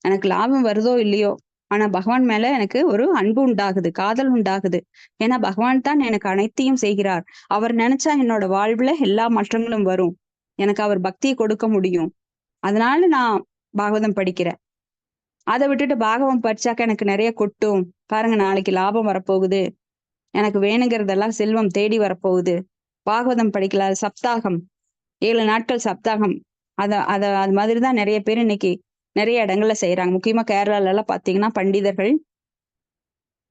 எனக்கு லாபம் வருதோ இல்லையோ, ஆனா பகவான் மேல எனக்கு ஒரு அன்பு உண்டாகுது, காதல் உண்டாகுது. ஏன்னா பகவான் தான் எனக்கு அனைத்தையும் செய்கிறார். அவர் நினைச்சா என்னோட வாழ்வுல எல்லா மாற்றங்களும் வரும். எனக்கு அவர் பக்தியை கொடுக்க முடியும். அதனால நான் பாகவதம் படிக்கிறேன். அதை விட்டுட்டு பாகவதம் படிச்சாக்க எனக்கு நிறைய கொட்டும், பாருங்க நாளைக்கு லாபம் வரப்போகுது, எனக்கு வேணுங்கிறதெல்லாம் செல்வம் தேடி வரப்போகுது, பாகவதம் படிக்கல, சப்தாகம் 7 நாட்கள் சப்தாகம், அது மாதிரிதான் நிறைய பேர் இன்னைக்கு நிறைய இடங்கள்ல செய்யறாங்க. முக்கியமா கேரளால எல்லாம் பாத்தீங்கன்னா பண்டிதர்கள்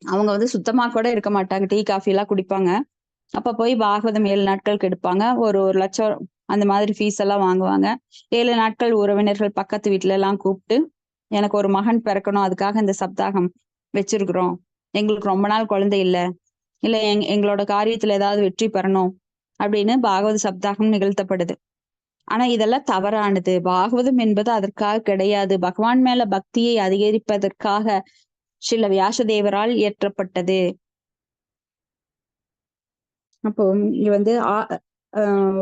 அவங்க வந்து சுத்தமா கூட இருக்க மாட்டாங்க, டீ காஃபி எல்லாம் குடிப்பாங்க. அப்ப போய் பாகவதம் 7 நாட்களுக்கு எடுப்பாங்க. ஒரு லட்சம் அந்த மாதிரி ஃபீஸ் எல்லாம் வாங்குவாங்க. 7 நாட்கள் உறவினர்கள் பக்கத்து வீட்டுல எல்லாம் கூப்பிட்டு, எனக்கு ஒரு மகன் பிறக்கணும், அதுக்காக இந்த சப்தாகம் வச்சிருக்கிறோம், எங்களுக்கு ரொம்ப நாள் குழந்தை இல்லை, இல்ல எங்களோட காரியத்துல ஏதாவது வெற்றி பெறணும் அப்படின்னு பாகவத சப்தாகம் நிகழ்த்தப்படுது. ஆனா இதெல்லாம் தவறானது. பாகவதம் என்பது அதற்காக கிடையாது. பகவான் மேல பக்தியை அதிகரிப்பதற்காக ஸ்ரீல வியாசதேவரால் இயற்றப்பட்டது. அப்போ இங்க வந்து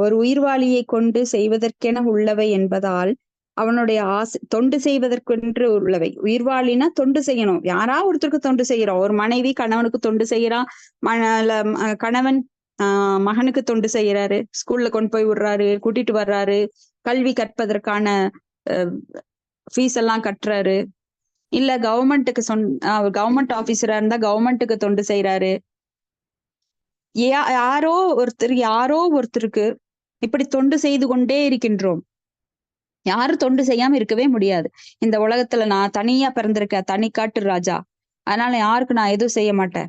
ஒரு உயிர்வாளியை கொண்டு செய்வதற்கென உள்ளவை என்பதால் அவனுடைய ஆசை தொண்டு செய்வதற்கென்று உள்ளவை. உயிர்வாளினா தொண்டு செய்யணும், யாரா ஒருத்தருக்கு தொண்டு செய்யறோம். ஒரு மனைவி கணவனுக்கு தொண்டு செய்யறான், கணவன் மகனுக்கு தொண்டு செய்யறாரு, ஸ்கூல்ல கொண்டு போய் விடுறாரு, கூட்டிட்டு வர்றாரு, கல்வி கற்பதற்கான ஃபீஸ் எல்லாம் கட்டுறாரு, இல்ல கவர்மெண்ட்டுக்கு கவர்மெண்ட் ஆபீசரா இருந்தா கவர்மெண்ட்டுக்கு தொண்டு செய்யறாரு. யாரோ ஒருத்தருக்கு இப்படி தொண்டு செய்து கொண்டே இருக்கின்றோம். யாரும் தொண்டு செய்யாம இருக்கவே முடியாது. இந்த உலகத்துல நான் தனியா பிறந்திருக்கேன், தனி காட்டு ராஜா, அதனால யாருக்கு நான் எதுவும் செய்ய மாட்டேன்,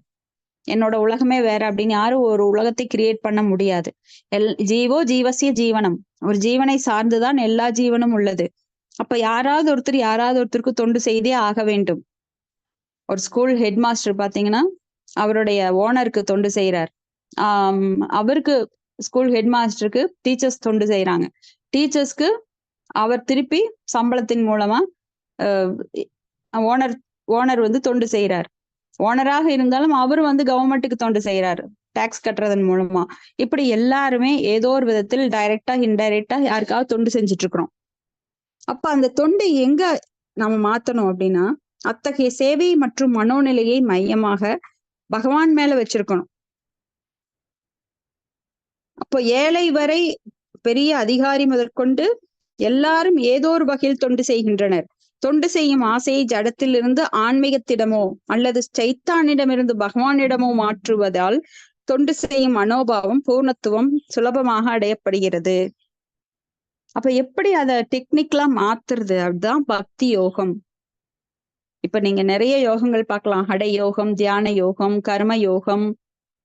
என்னோட உலகமே வேற அப்படின்னு யாரும் ஒரு உலகத்தை கிரியேட் பண்ண முடியாது. ஜீவோ ஜீவசிய ஜீவனம், ஒரு ஜீவனை சார்ந்துதான் எல்லா ஜீவனும் உள்ளது. அப்ப யாராவது ஒருத்தருக்கு தொண்டு செய்தே ஆக வேண்டும். ஒரு ஸ்கூல் ஹெட் மாஸ்டர் பாத்தீங்கன்னா அவருடைய ஓனருக்கு தொண்டு செய்யறார். அவருக்கு ஸ்கூல் ஹெட் மாஸ்டருக்கு டீச்சர்ஸ் தொண்டு செய்யறாங்க. டீச்சர்ஸ்க்கு அவர் திருப்பி சம்பளத்தின் மூலமா ஓனர் வந்து தொண்டு செய்யறார். ஓனராக இருந்தாலும் அவர் வந்து கவர்மெண்ட்டுக்கு தொண்டு செய்யறாரு, டாக்ஸ் கட்டுறதன் மூலமா. இப்படி எல்லாருமே ஏதோ ஒரு விதத்தில் டைரக்டா இன்டைரக்டா யாருக்காவது தொண்டு செஞ்சுட்டு இருக்கிறோம். அப்ப அந்த தொண்டை எங்க நாம மாத்தணும் அப்படின்னா, அத்தகைய சேவை மற்றும் மனோநிலையை மையமாக பகவான் மேல வச்சிருக்கணும். அப்போ ஏழை வரை பெரிய அதிகாரி முதற்கொண்டு எல்லாரும் ஏதோ ஒரு வகையில் தொண்டு செய்கின்றனர். தொண்டு செய்யும் ஆசையை ஜடத்திலிருந்து ஆன்மீகத்திடமோ அல்லது சைத்தானிடமிருந்து பகவானிடமோ மாற்றுவதால் தொண்டு செய்யும் மனோபாவம் பூர்ணத்துவம் சுலபமாக அடையப்படுகிறது. அப்ப எப்படி அத டெக்னிக்கலா மாத்துறது? அதுதான் பக்தி யோகம். இப்ப நீங்க நிறைய யோகங்கள் பார்க்கலாம். ஹட யோகம், தியான யோகம், கர்ம யோகம்,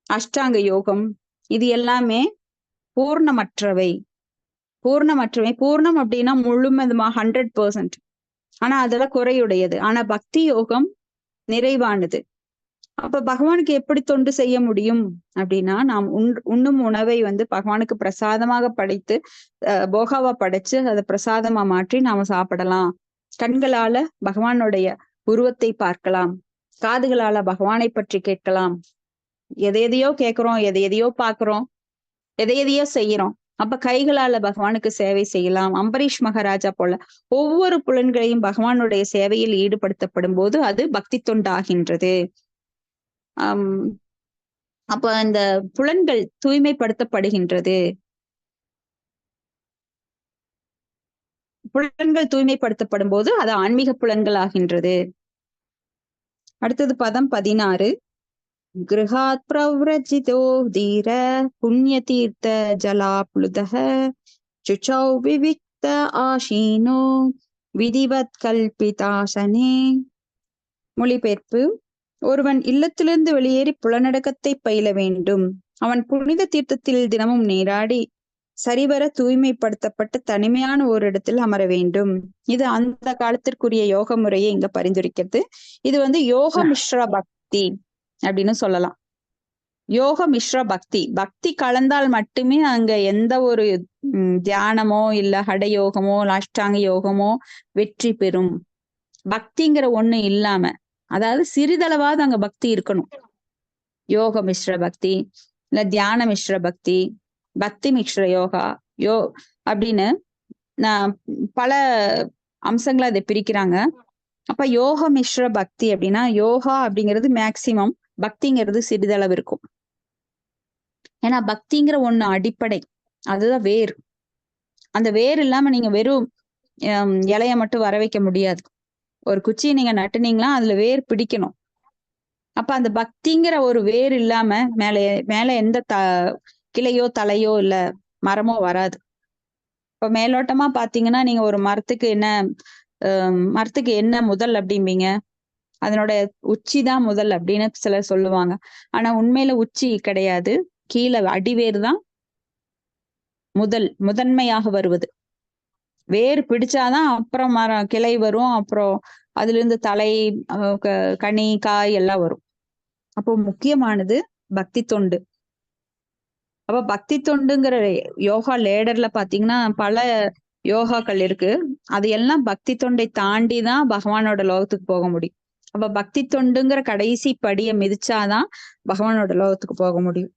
அஷ்டாங்க யோகம், இது எல்லாமே பூர்ணமற்றவை. பூர்ணம் அப்படின்னா முழுமையா 100%. ஆனா அதெல்லாம் குறையுடையது. ஆனா பக்தி யோகம் நிறைவானது. அப்ப பகவானுக்கு எப்படி தொண்டு செய்ய முடியும் அப்படின்னா, நாம் உண்ணும் உணவை வந்து பகவானுக்கு பிரசாதமாக படைத்து போகாவா படைச்சு அதை பிரசாதமா மாற்றி நாம சாப்பிடலாம். கண்களால பகவானுடைய உருவத்தை பார்க்கலாம், காதுகளால பகவானை பற்றி கேட்கலாம். எதையோ கேட்கிறோம், எதையோ பாக்குறோம், எதையோ செய்யறோம். அப்ப கைகளால பகவானுக்கு சேவை செய்யலாம். அம்பரீஷ் மகாராஜா போல ஒவ்வொரு புலன்களையும் பகவானுடைய சேவையில் ஈடுபடுத்தப்படும் போது அது பக்தி தொண்டாகின்றது. அப்ப அந்த புலன்கள் தூய்மைப்படுத்தப்படுகின்றது. புலன்கள் தூய்மைப்படுத்தப்படும் போது அது ஆன்மீக புலன்கள் ஆகின்றது. அடுத்தது பதம் 16. கிருஹாத் பிரவ்ரஜிதோ தீர புண்ணிய தீர்த்த ஜலாப்ளுதஹ சுச்சௌ விவிக்த ஆஷீனோ விதிவத் கல்பிதாசனே. மொழிபெயர்ப்பு: ஒருவன் இல்லத்திலிருந்து வெளியேறி புலனடக்கத்தை பயில வேண்டும். அவன் புனித தீர்த்தத்தில் தினமும் நீராடி சரிவர தூய்மைப்படுத்தப்பட்டு தனிமையான ஓரிடத்தில் அமர வேண்டும். இது அந்த காலத்திற்குரிய யோக முறையை இங்க பரிந்துரைக்கிறது. இது வந்து யோக மிஸ்ர பக்தி அப்படின்னு சொல்லலாம். யோக மிஸ்ர பக்தி, பக்தி கலந்தால் மட்டுமே அங்க எந்த ஒரு தியானமோ இல்ல ஹடயோகமோ அஷ்டாங்க யோகமோ வெற்றி பெறும். பக்திங்கிற ஒண்ணு இல்லாம, அதாவது சிறிதளவாவது அங்க பக்தி இருக்கணும். யோக மிஸ்ர பக்தி இல்ல தியான மிஸ்ர பக்தி, பக்தி மிஸ்ர யோகா அப்படின்னு நான் பல அம்சங்களை அதை பிரிக்கிறாங்க. அப்ப யோக மிஸ்ர பக்தி அப்படின்னா யோகா அப்படிங்கிறது மேக்சிமம், பக்திங்கிறது சிறிதளவு இருக்கும். ஏன்னா பக்திங்கிற ஒண்ணு அடிப்படை, அதுதான் வேர். அந்த வேர் இல்லாம நீங்க வெறும் இலைய மட்டும் வர வைக்க முடியாது. ஒரு குச்சியை நீங்க நட்டுனீங்களா அதுல வேர் பிடிக்கணும். அப்ப அந்த பக்திங்கிற ஒரு வேர் இல்லாம மேல எந்த கிளையோ தலையோ இல்ல மரமோ வராது. இப்ப மேலோட்டமா பாத்தீங்கன்னா நீங்க ஒரு மரத்துக்கு என்ன முதல் அப்படிம்பீங்க, அதனோட உச்சி தான் முதல் அப்படின்னு சிலர் சொல்லுவாங்க. ஆனா உண்மையில உச்சி கிடையாது, கீழே அடிவேர் தான் முதன்மையாக வருவது. வேர் பிடிச்சாதான் அப்புறம் மரம் கிளை வரும், அப்புறம் அதுல இருந்து தலை கனி காய் எல்லாம் வரும். அப்போ முக்கியமானது பக்தி தொண்டு. அப்ப பக்தி தொண்டுங்கிற யோகா லேடர்ல பாத்தீங்கன்னா பல யோகாக்கள் இருக்கு. அது எல்லாம் பக்தி தொண்டை தாண்டி தான் பகவானோட லோகத்துக்கு போக முடியும். அப்ப பக்தி தொண்டுங்கிற கடைசி படியை மிதிச்சாதான் பகவானோட லோகத்துக்கு போக முடியும்.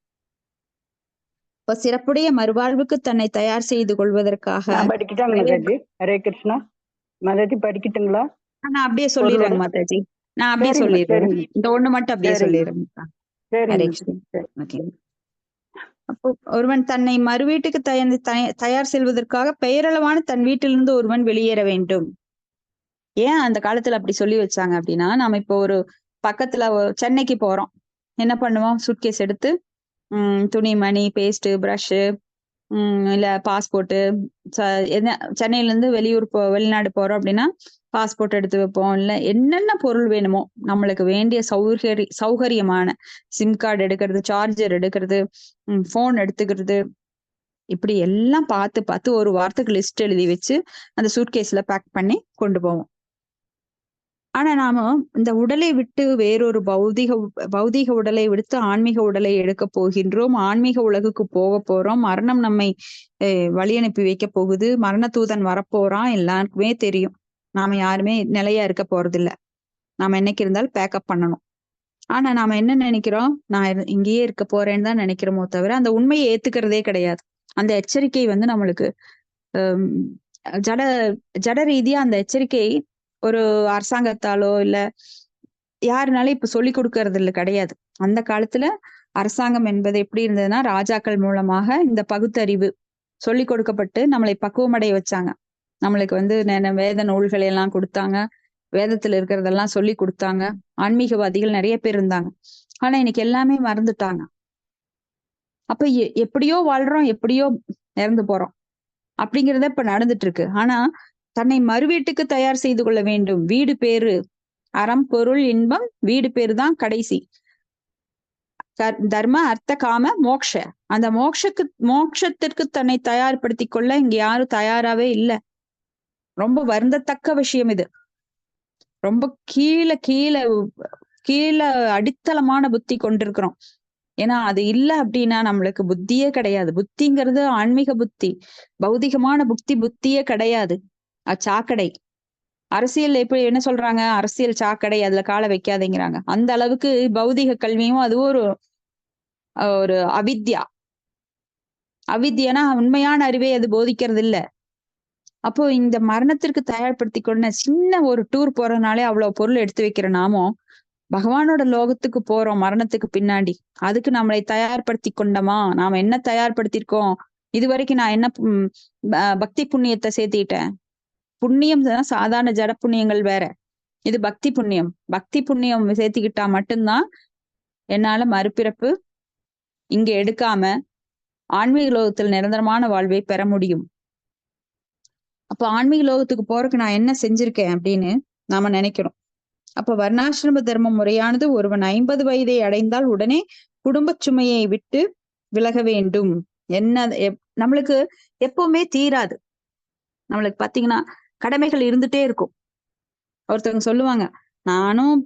இப்ப சிறப்புடைய மறுவாழ்வுக்கு தன்னை தயார் செய்து கொள்வதற்காக ஹரே கிருஷ்ணா மாதாஜி படிக்கட்டுங்களா? நான் அப்படியே சொல்லிடுறேங்க மாதாஜி, நான் அப்படியே சொல்லிடுறேன். இந்த ஒண்ணு மட்டும் அப்படியே சொல்லிடுறேன். அப்போ ஒருவன் தன்னை மறு வீட்டுக்கு தயார் செல்வதற்காக பெயரளவான தன் வீட்டிலிருந்து ஒருவன் வெளியேற வேண்டும். ஏன் அந்த காலத்துல அப்படி சொல்லி வச்சாங்க அப்படின்னா, நாம இப்போ ஒரு பக்கத்துல சென்னைக்கு போறோம், என்ன பண்ணுவோம், சூட்கேஸ் எடுத்து துணிமணி, பேஸ்ட், ப்ரஷ், இல்ல பாஸ்போர்ட்டு, சென்னையில இருந்து வெளிநாடு போறோம் அப்படின்னா பாஸ்போர்ட் எடுத்து வைப்போம். இல்ல என்னென்ன பொருள் வேணுமோ நம்மளுக்கு வேண்டிய சௌகரியமான சிம் கார்டு எடுக்கிறது, சார்ஜர் எடுக்கிறது, போன் எடுத்துக்கிறது, இப்படி எல்லாம் பார்த்து ஒரு வாரத்துக்கு லிஸ்ட் எழுதி வச்சு அந்த சூட்கேஸ்ல பேக் பண்ணி கொண்டு போவோம். ஆனா நாம இந்த உடலை விட்டு வேறொரு பௌதீக உடலை விடுத்து ஆன்மீக உடலை எடுக்க போகின்றோம். ஆன்மீக உலகுக்கு போக போறோம். மரணம் நம்மை வழி அனுப்பி வைக்க போகுது. மரண தூதன் வரப்போறான், எல்லாருக்குமே தெரியும். நாம யாருமே நிலையா இருக்க போறது இல்ல. நாம என்னைக்கு இருந்தாலும் பேக்கப் பண்ணணும். ஆனா நாம என்ன நினைக்கிறோம், நான் இங்கேயே இருக்க போறேன்னு தான் நினைக்கிறோமோ தவிர அந்த உண்மையை ஏத்துக்கிறதே கிடையாது. அந்த எச்சரிக்கை வந்து நம்மளுக்கு ஜட ரீதியா அந்த எச்சரிக்கை ஒரு அரசாங்கத்தாலோ இல்ல யாருனாலும் இப்ப சொல்லி கொடுக்கறது இல்ல கிடையாது. அந்த காலத்துல அரசாங்கம் என்பது எப்படி இருந்ததுன்னா ராஜாக்கள் மூலமாக இந்த பகுத்தறிவு சொல்லி கொடுக்கப்பட்டு நம்மளை பக்குவமடைய வச்சாங்க. நம்மளுக்கு வந்து வேத நூல்களை எல்லாம் கொடுத்தாங்க, வேதத்துல இருக்கிறதெல்லாம் சொல்லி கொடுத்தாங்க. ஆன்மீகவாதிகள் நிறைய பேர் இருந்தாங்க. ஆனா இன்னைக்கு எல்லாமே மறந்துட்டாங்க. அப்ப எப்படியோ வாழ்றோம், எப்படியோ இறந்து போறோம் அப்படிங்கிறத இப்ப நடந்துட்டு இருக்கு. ஆனா தன்னை மறுவீட்டுக்கு தயார் செய்து கொள்ள வேண்டும். வீடு பேரு, அறம் பொருள் இன்பம், வீடு பேரு தான் கடைசி. தர்ம அர்த்த காம மோக்ஷ, அந்த மோட்சத்திற்கு தன்னை தயார்படுத்தி கொள்ள இங்க யாரும் தயாராவே இல்லை. ரொம்ப வருந்தத்தக்க விஷயம் இது. ரொம்ப கீழே அடித்தளமான புத்தி கொண்டிருக்கிறோம். ஏன்னா அது இல்லை அப்படின்னா நம்மளுக்கு புத்தியே கிடையாது. புத்திங்கிறது ஆன்மீக புத்தி, பௌதிகமான புத்தியே கிடையாது. சாக்கடை. அரசியல் எப்படி என்ன சொல்றாங்க, அரசியல் சாக்கடை, அதுல காலை வைக்காதேங்கிறாங்க. அந்த அளவுக்கு பௌதிக கல்வியும் அது ஒரு அவித்யானா உண்மையான அறிவை அது போதிக்கிறது இல்ல. அப்போ இந்த மரணத்திற்கு தயார்படுத்தி கொண்ட சின்ன ஒரு டூர் போறதுனாலே அவ்வளவு பொருள் எடுத்து வைக்கிற நாமும் பகவானோட லோகத்துக்கு போறோம் மரணத்துக்கு பின்னாடி. அதுக்கு நம்மளை தயார்படுத்தி கொண்டோமா? நாம என்ன தயார்படுத்திருக்கோம்? இது வரைக்கும் நான் என்ன பக்தி புண்ணியத்தை சேர்த்திட்டேன். புண்ணியம் தான் சாதாரண ஜட புண்ணியங்கள் வேற, இது பக்தி புண்ணியம். பக்தி புண்ணியம் சேர்த்துக்கிட்டா மட்டும்தான் என்னால மறுபிறப்பு இங்க எடுக்காம ஆன்மீக லோகத்தில் நிரந்தரமான வாழ்வை பெற முடியும். அப்ப ஆன்மீக லோகத்துக்கு போறதுக்கு நான் என்ன செஞ்சிருக்கேன் அப்படின்னு நாம நினைக்கணும். அப்ப வர்ணாசிரம தர்ம முறையானது ஒருவன் 50 வயதை அடைந்தால் உடனே குடும்ப சுமையை விட்டு விலக வேண்டும். என்ன நம்மளுக்கு எப்பவுமே தீராது. நம்மளுக்கு பாத்தீங்கன்னா கடமைகள் இருந்துட்டே இருக்கும். ஒருத்தவங்க சொல்லுவாங்க, நானும்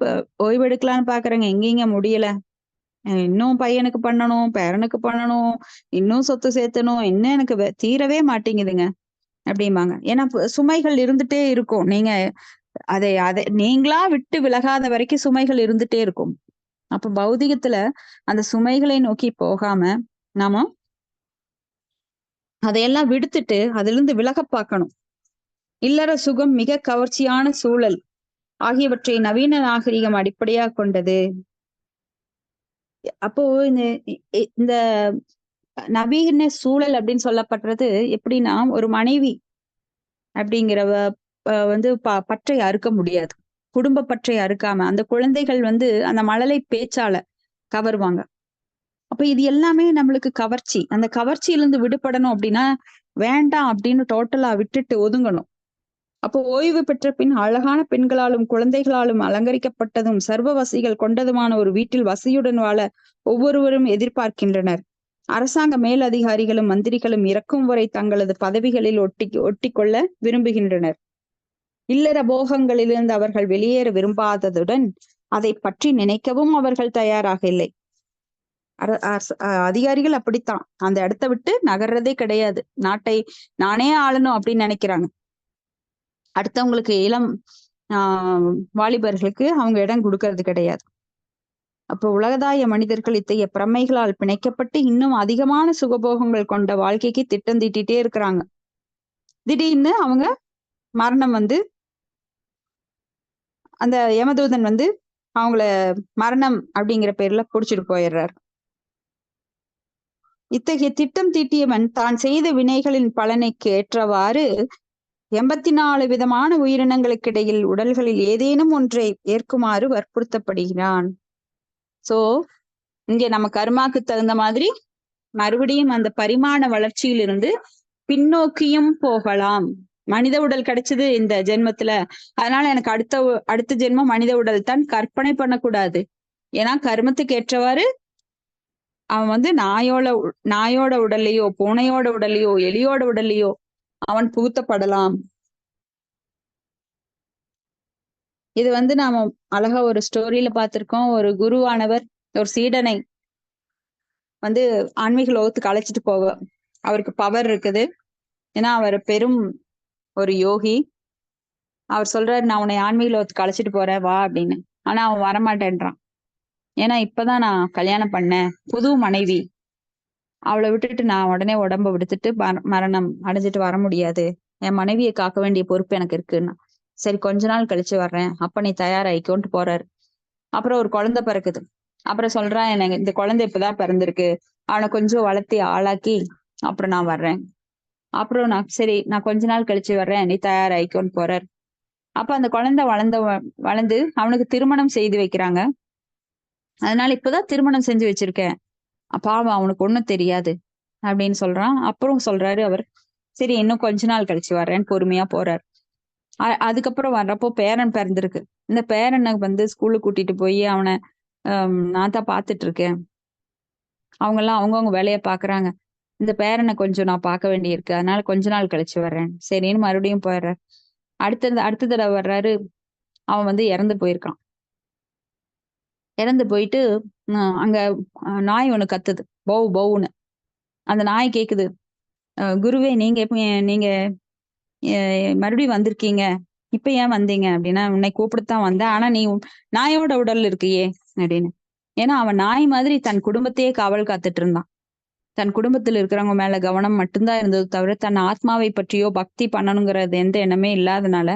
ஓய்வு எடுக்கலான்னு பாக்குறேங்க, எங்கேங்க முடியல, இன்னும் பையனுக்கு பண்ணணும், பேரனுக்கு பண்ணணும், இன்னும் சொத்து சேர்த்தணும், இன்னும் எனக்கு தீரவே மாட்டேங்குதுங்க அப்படிம்பாங்க. ஏன்னா சுமைகள் இருந்துட்டே இருக்கும். நீங்க அதை நீங்களா விட்டு விலகாத வரைக்கும் சுமைகள் இருந்துட்டே இருக்கும். அப்ப பௌதிகத்துல அந்த சுமைகளை நோக்கி போகாம நாம அதையெல்லாம் விடுத்துட்டு அதுல இருந்து விலக பார்க்கணும். இல்லற சுகம் மிக கவர்ச்சியான சூழல் ஆகியவற்றை நவீன நாகரிகம் அடிப்படையாக கொண்டது. அப்போ இந்த நவீன சூழல் அப்படின்னு சொல்லப்படுறது எப்படின்னா, ஒரு மனைவி அப்படிங்கிறவ வந்து பற்றை அறுக்க முடியாது. குடும்ப பற்றை அறுக்காம அந்த குழந்தைகள் வந்து அந்த மழலை பேச்சால கவருவாங்க. அப்ப இது எல்லாமே நம்மளுக்கு கவர்ச்சி. அந்த கவர்ச்சியிலிருந்து விடுபடணும் அப்படின்னா வேண்டாம் அப்படின்னு டோட்டலா விட்டுட்டு ஒதுங்கணும். அப்போ ஓய்வு பெற்ற பின் அழகான பெண்களாலும் குழந்தைகளாலும் அலங்கரிக்கப்பட்டதும் சர்வ வசதிகள் கொண்டதுமான ஒரு வீட்டில் வசதியுடன் வாழ ஒவ்வொருவரும் எதிர்பார்க்கின்றனர். அரசாங்க மேலதிகாரிகளும் மந்திரிகளும் இறக்கும் வரை தங்களது பதவிகளில் ஒட்டி கொள்ள விரும்புகின்றனர். இல்லற போகங்களிலிருந்து அவர்கள் வெளியேற விரும்பாததுடன் அதை பற்றி நினைக்கவும் அவர்கள் தயாராக இல்லை. அதிகாரிகள் அப்படித்தான், அந்த இடத்த விட்டு நகர்றதே கிடையாது. நாட்டை நானே ஆளணும் அப்படின்னு நினைக்கிறாங்க. அடுத்தவங்களுக்கு இளம் வாலிபர்களுக்கு அவங்க இடம் கொடுக்கறது கிடையாது. அப்போ உலகதாய மனிதர்கள் இத்தகைய பிரமைகளால் பிணைக்கப்பட்டு இன்னும் அதிகமான சுகபோகங்கள் கொண்ட வாழ்க்கைக்கு திட்டம் தீட்டிட்டே இருக்கிறாங்க. திடீர்னு அவங்க மரணம் வந்து அந்த யமதூதன் வந்து அவங்கள மரணம் அப்படிங்கிற பேர்ல புடிச்சிட்டு போயிடுறாரு. இத்தகைய திட்டம் தீட்டியவன் தான் செய்த வினைகளின் பலனைக்கு ஏற்றவாறு 84 விதமான உயிரினங்களுக்கு இடையில் உடல்களில் ஏதேனும் ஒன்றை ஏற்குமாறு வற்புறுத்தப்படுகிறான். சோ இங்க நம்ம கர்மாக்கு தகுந்த மாதிரி மறுபடியும் அந்த பரிமாண வளர்ச்சியிலிருந்து பின்னோக்கியும் போகலாம். மனித உடல் கிடைச்சது இந்த ஜென்மத்துல, அதனால எனக்கு அடுத்த ஜென்மம் மனித உடல் தான் கற்பனை பண்ணக்கூடாது. ஏன்னா கர்மத்துக்கு ஏற்றவாறு அவன் வந்து நாயோட உடல்லையோ, பூனையோட உடல்லையோ, எலியோட உடல்லையோ அவன் புகுத்தப்படலாம். இது வந்து நாம அழகா ஒரு ஸ்டோரியில பார்த்திருக்கோம். ஒரு குருவானவர் ஒரு சீடனை வந்து ஆன்மீக லோகத்துக்கு அழைச்சிட்டு போக, அவருக்கு பவர் இருக்குது. ஏன்னா அவர் பெரும் ஒரு யோகி. அவர் சொல்றாரு, நான் உன்னை ஆன்மீக லோகத்துக்கு அழைச்சிட்டு போறேன் வா அப்படின்னு. ஆனா அவன் வரமாட்டேன்றான். ஏன்னா இப்பதான் நான் கல்யாணம் பண்ணேன், புது மனைவி, அவளை விட்டுட்டு நான் உடனே உடம்ப விடுத்துட்டு மரணம் அடைஞ்சிட்டு வர முடியாது, என் மனைவியை காக்க வேண்டிய பொறுப்பு எனக்கு இருக்குன்னா. சரி கொஞ்ச நாள் கழிச்சு வர்றேன், அப்ப நீ தயாராயிக்கோன்ட்டு போறாரு. அப்புறம் ஒரு குழந்தை பிறக்குது. அப்புறம் சொல்றான், எனக்கு இந்த குழந்தை இப்பதான் பிறந்திருக்கு, அவனை கொஞ்சம் வளர்த்தி ஆளாக்கி அப்புறம் நான் வர்றேன். அப்புறம் நான் கொஞ்ச நாள் கழிச்சு வர்றேன், நீ தயாராயிக்கோன்னு போறாரு. அப்ப அந்த குழந்தை வளர்ந்து அவனுக்கு திருமணம் செய்து வைக்கிறாங்க. அதனால இப்பதான் திருமணம் செஞ்சு வச்சிருக்கேன், பாவம் அவனுக்கு ஒண்ணும் தெரியாது அப்படின்னு சொல்றான். அப்புறம் சொல்றாரு அவர், சரி இன்னும் கொஞ்ச நாள் கழிச்சு வர்றேன்னு பொறுமையா போறாரு. அதுக்கப்புறம் வர்றப்போ பேரன் பிறந்திருக்கு. இந்த பேரனை வந்து ஸ்கூலுக்கு கூட்டிட்டு போய் அவனை நான் தான் பாத்துட்டு இருக்கேன். அவங்க எல்லாம் அவங்கவுங்க வேலையை பாக்குறாங்க. இந்த பேரனை கொஞ்சம் நான் பார்க்க வேண்டியிருக்கு, அதனால கொஞ்ச நாள் கழிச்சு வர்றேன் சரின்னு மறுபடியும் போயிடுறாரு. அடுத்த தடவை வர்றாரு, அவன் வந்து இறந்து போயிருக்கான். இறந்து போயிட்டு அங்க நாய் ஒண்ணு கத்துது, பௌ பௌன்னு. அந்த நாய் கேக்குது, குருவே நீங்க மறுபடியும் வந்திருக்கீங்க, இப்ப ஏன் வந்தீங்க அப்படின்னா, உன்னை கூப்பிடுத்தான் வந்தேன், ஆனா நீ நாயோட உடல் இருக்கியே அப்படின்னு. ஏன்னா அவன் நாய் மாதிரி தன் குடும்பத்தையே காவல் காத்துட்டு இருந்தான். தன் குடும்பத்தில் இருக்கிறவங்க மேல கவனம் மட்டும்தான் இருந்தது தவிர தன் ஆத்மாவை பற்றியோ பக்தி பண்ணணுங்கிறது எந்த எண்ணமே இல்லாதனால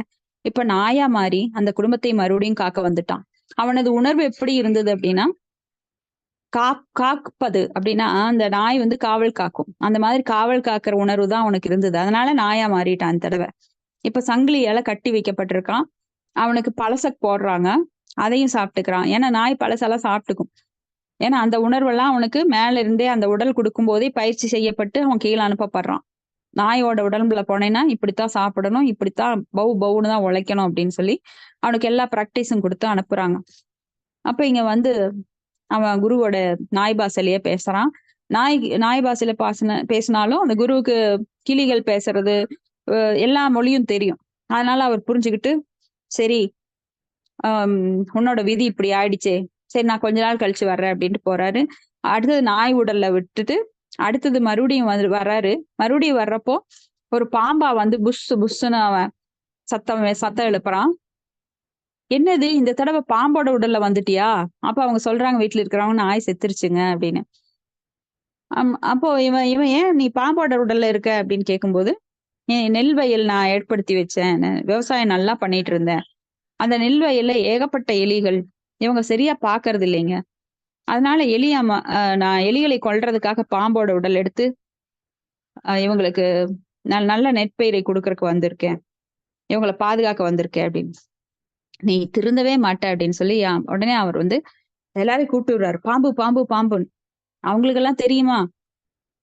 இப்ப நாயா மாறி அந்த குடும்பத்தை மறுபடியும் காக்க வந்துட்டான். அவனது உணர்வு எப்படி இருந்தது அப்படின்னா, காப்பது அப்படின்னா அந்த நாய் வந்து காவல் காக்கும், அந்த மாதிரி காவல் காக்கிற உணர்வு தான் அவனுக்கு இருந்தது. அதனால நாயா மாறிட்டான் தடவை. இப்ப சங்கிலியால கட்டி வைக்கப்பட்டிருக்கான். அவனுக்கு பழச போடுறாங்க, அதையும் சாப்பிட்டுக்கிறான். ஏன்னா நாய் பழசெல்லாம் சாப்பிட்டுக்கும். ஏன்னா அந்த உணர்வெல்லாம் அவனுக்கு மேல இருந்தே அந்த உடல் கொடுக்கும் போதே பயிற்சி செய்யப்பட்டு அவன் கீழே அனுப்பப்படுறான். நாயோட உடம்புல போனேன்னா இப்படித்தான் சாப்பிடணும், இப்படித்தான் பவுன்னு தான் உழைக்கணும் அப்படின்னு சொல்லி அவனுக்கு எல்லா ப்ராக்டிஸும் கொடுத்து அனுப்புறாங்க. அப்ப இங்க வந்து அவன் குருவோட நாய் பாஷையிலேயே பேசுறான். நாய் பாஷையில பேசினாலும் அந்த குருவுக்கு கிளிகள் பேசுறது எல்லா மொழியும் தெரியும். அதனால அவர் புரிஞ்சுக்கிட்டு, சரி உன்னோட விதி இப்படி ஆயிடுச்சே, சரி நான் கொஞ்ச நாள் கழிச்சு வர்றேன் அப்படின்ட்டு போறாரு. அடுத்தது நாய் உடல்ல விட்டுட்டு அடுத்தது மறுபடியும் வர்றாரு. மறுபடியும் வர்றப்போ ஒரு பாம்பா வந்து புஷ்ன்னு அவன் சத்தம் எழுப்புறான். என்னது இந்த தடவை பாம்போட உடல்ல வந்துட்டியா? அப்ப அவங்க சொல்றாங்க வீட்டுல இருக்கிறவங்க நாய் செத்துருச்சுங்க அப்படின்னு. அப்போ இவன் இவன் ஏன் நீ பாம்போட உடல்ல இருக்க அப்படின்னு கேட்கும்போது, நெல் வயல் நான் ஏற்படுத்தி வச்சேன், விவசாயம் நல்லா பண்ணிட்டு இருந்தேன், அந்த நெல் வயல்ல ஏகப்பட்ட எலிகள், இவங்க சரியா பாக்குறது இல்லைங்க, அதனால நான் எலிகளை கொல்றதுக்காக பாம்போட உடல் எடுத்து இவங்களுக்கு நல்ல நெற்பயிரை கொடுக்கறதுக்கு வந்திருக்கேன், இவங்களை பாதுகாக்க வந்திருக்கேன் அப்படின்னு. நீ திருந்தவே மாட்ட அப்படின்னு சொல்லி உடனே அவர் வந்து எல்லாரையும் கூப்பிட்டு விடுறாரு. பாம்பு பாம்பு பாம்புன்னு. அவங்களுக்கு எல்லாம் தெரியுமா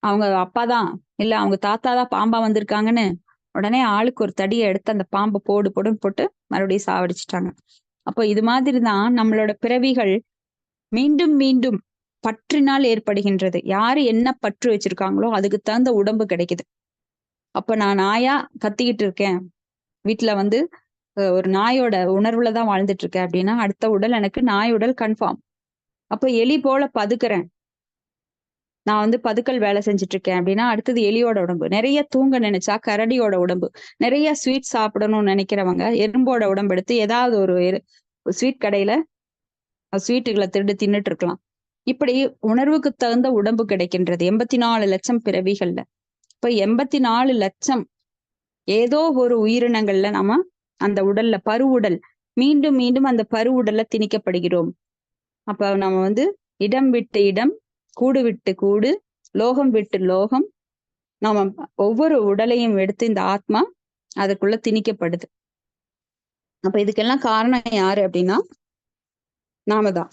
அவங்க அப்பாதான் இல்ல அவங்க தாத்தா தான் பாம்பா வந்திருக்காங்கன்னு. உடனே ஆளுக்கு ஒரு தடியை எடுத்து அந்த பாம்பை போடுன்னு போட்டு மறுபடியும் சாவடிச்சிட்டாங்க. அப்போ இது மாதிரிதான் நம்மளோட பிறவிகள் மீண்டும் மீண்டும் பற்றினால் ஏற்படுகின்றது. யாரு என்ன பற்று வச்சிருக்காங்களோ அதுக்கு தகுந்த உடம்பு கிடைக்குது. அப்ப நான் நாயா கத்திக்கிட்டு இருக்கேன், வீட்டுல வந்து ஒரு நாயோட உணர்வுலதான் வாழ்ந்துட்டு இருக்கேன் அப்படின்னா அடுத்த உடல் எனக்கு நாய் உடல் கன்ஃபார்ம். அப்ப எலி போல பதுக்குறேன், நான் வந்து பதுக்கல் வேலை செஞ்சுட்டு இருக்கேன் அப்படின்னா அடுத்தது எலியோட உடம்பு. நிறைய தூங்க நினைச்சா கரடியோட உடம்பு. நிறைய ஸ்வீட் சாப்பிடணும்னு நினைக்கிறவங்க எறும்போட உடம்பு எடுத்து ஏதாவது ஒரு ஸ்வீட் கடையில ஸ்வீட்டுகளை திருடு தின்னுட்டு இருக்கலாம். இப்படி உணர்வுக்கு தகுந்த உடம்பு கிடைக்கின்றது 84 லட்சம் பிறவிகள்ல. இப்ப 84 லட்சம் ஏதோ ஒரு உயிரினங்கள்ல நாம அந்த உடல்ல பருவுடல் மீண்டும் மீண்டும் அந்த பருவுடல்ல திணிக்கப்படுகிறோம். அப்ப நம்ம வந்து இடம் விட்டு இடம், கூடு விட்டு கூடு, லோகம் விட்டு லோகம், நாம ஒவ்வொரு உடலையும் எடுத்து இந்த ஆத்மா அதுக்குள்ள திணிக்கப்படுது. அப்ப இதுக்கெல்லாம் காரணம் யாரு அப்படின்னா நாம தான்.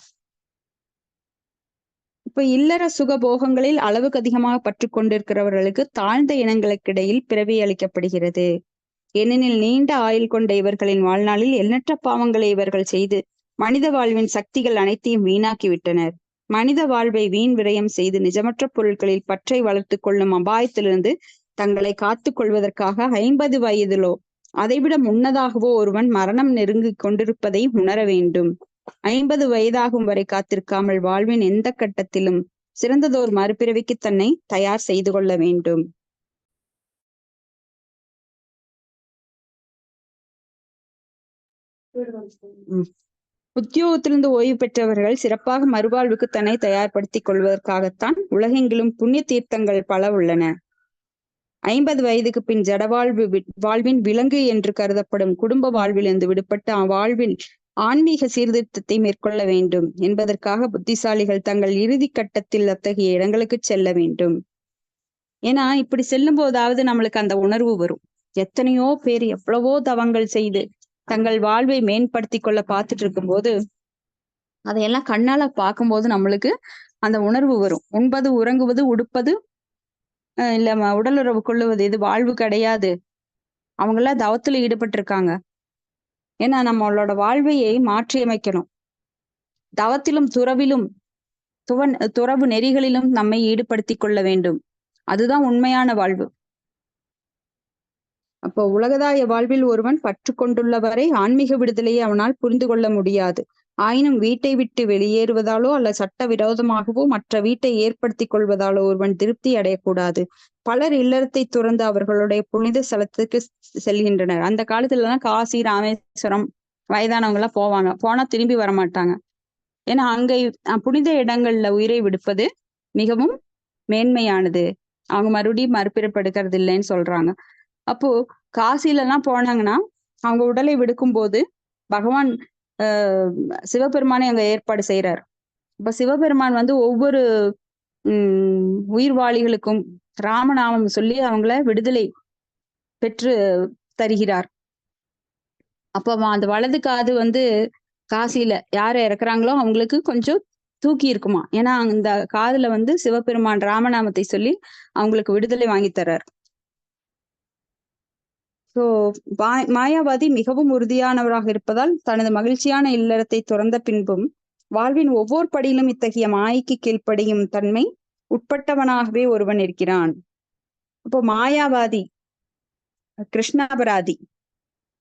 இப்ப இல்லற சுகபோகங்களில் அளவுக்கு அதிகமாக பற்று கொண்டிருக்கிறவர்களுக்கு தாழ்ந்த இனங்களுக்கிடையில் பிறவி அளிக்கப்படுகிறது. ஏனெனில் நீண்ட ஆயுள் கொண்ட இவர்களின் வாழ்நாளில் எண்ணற்ற பாவங்களை இவர்கள் செய்து மனித வாழ்வின் சக்திகள் அனைத்தையும் வீணாக்கி விட்டனர். மனித வாழ்வை வீண் விரயம் செய்து நிஜமற்ற பொருட்களில் பற்றை வளர்த்து கொள்ளும் அபாயத்திலிருந்து தங்களை காத்து கொள்வதற்காக 50 வயதிலோ அதைவிட முன்னதாகவோ ஒருவன் மரணம் நெருங்கிக் கொண்டிருப்பதை உணர வேண்டும். 50 வயதாகும் வரை காத்திருக்காமல் வாழ்வின் எந்த கட்டத்திலும் சிறந்ததோர் மறுபிறவிக்கு தன்னை தயார் செய்து கொள்ள வேண்டும். உத்தியோகத்திலிருந்து ஓய்வு பெற்றவர்கள் சிறப்பாக மறுவாழ்வுக்கு தன்னை தயார்படுத்திக் கொள்வதற்காகத்தான் உலகெங்கிலும் புண்ணிய தீர்த்தங்கள் பல உள்ளன. 50 வயதுக்கு பின் வாழ்வின் விலங்கு என்று கருதப்படும் குடும்ப வாழ்விலிருந்து விடுபட்டு அவ்வாழ்வில் ஆன்மீக சீர்திருத்தத்தை மேற்கொள்ள வேண்டும் என்பதற்காக புத்திசாலிகள் தங்கள் இறுதி கட்டத்தில் அத்தகைய இடங்களுக்கு செல்ல வேண்டும். ஏன்னா இப்படி செல்லும் போதாவது நம்மளுக்கு அந்த உணர்வு வரும். எத்தனையோ பேர் எவ்வளவோ தவங்கள் செய்து தங்கள் வாழ்வை மேம்படுத்தி கொள்ள பார்த்துட்டு இருக்கும் போது அதையெல்லாம் கண்ணால பார்க்கும்போது நம்மளுக்கு அந்த உணர்வு வரும். உண்பது, உறங்குவது, உடுப்பது, இல்ல உடலுறவு கொள்ளுவது இது வாழ்வு கிடையாது. அவங்கெல்லாம் தவத்துல ஈடுபட்டிருக்காங்க. ஏன்னா நம்மளோட வாழ்வையை மாற்றி அமைக்கணும். தவத்திலும் துறவிலும் துறவு நெறிகளிலும் நம்மை ஈடுபடுத்தி கொள்ள வேண்டும். அதுதான் உண்மையான வாழ்வு. அப்போ உலகதாய வாழ்வில் ஒருவன் பற்று கொண்டுள்ளவரை ஆன்மீக விடுதலையை அவனால் புரிந்து கொள்ள முடியாது. ஆயினும் வீட்டை விட்டு வெளியேறுவதாலோ அல்ல சட்ட விரோதமாகவோ மற்ற வீட்டை ஏற்படுத்தி கொள்வதாலோ ஒருவன் திருப்தி அடையக்கூடாது. பலர் இல்லறத்தை துறந்து அவர்களுடைய புனித ஸ்தலத்துக்கு செல்கின்றனர். அந்த காலத்துலலாம் காசி, ராமேஸ்வரம் வயதானவங்க எல்லாம் போவாங்க. போனா திரும்பி வரமாட்டாங்க. ஏன்னா அங்க புனித இடங்கள்ல உயிரை விடுப்பது மிகவும் மேன்மையானது. அவங்க மறுபடியும் மறுபிறப்படுகிறது இல்லைன்னு சொல்றாங்க. அப்போ காசில எல்லாம் போனாங்கன்னா அவங்க உடலை விடுக்கும் போது பகவான் சிவபெருமானை அங்க ஏற்பாடு செய்யறார். இப்ப சிவபெருமான் வந்து ஒவ்வொரு உயிர்வாளிகளுக்கும் ராமநாமம் சொல்லி அவங்கள விடுதலை பெற்று தருகிறார். அப்ப அந்த வலது காது வந்து காசியில யாரு இறக்குறாங்களோ அவங்களுக்கு கொஞ்சம் தூக்கி இருக்குமா. ஏன்னா அந்த காதுல வந்து சிவபெருமான் ராமநாமத்தை சொல்லி அவங்களுக்கு விடுதலை வாங்கி தர்றார். சோ மாயாவாதி மிகவும் உறுதியானவராக இருப்பதால் தனது மகிழ்ச்சியான இல்லறத்தை துறந்த பின்பும் வாழ்வின் ஒவ்வொரு படியிலும் இத்தகைய மாயைக்கு கீழ்ப்படியும் தன்மை உட்பட்டவனாகவே ஒருவன் இருக்கிறான். அப்போ மாயாவாதி, கிருஷ்ணாபராதி,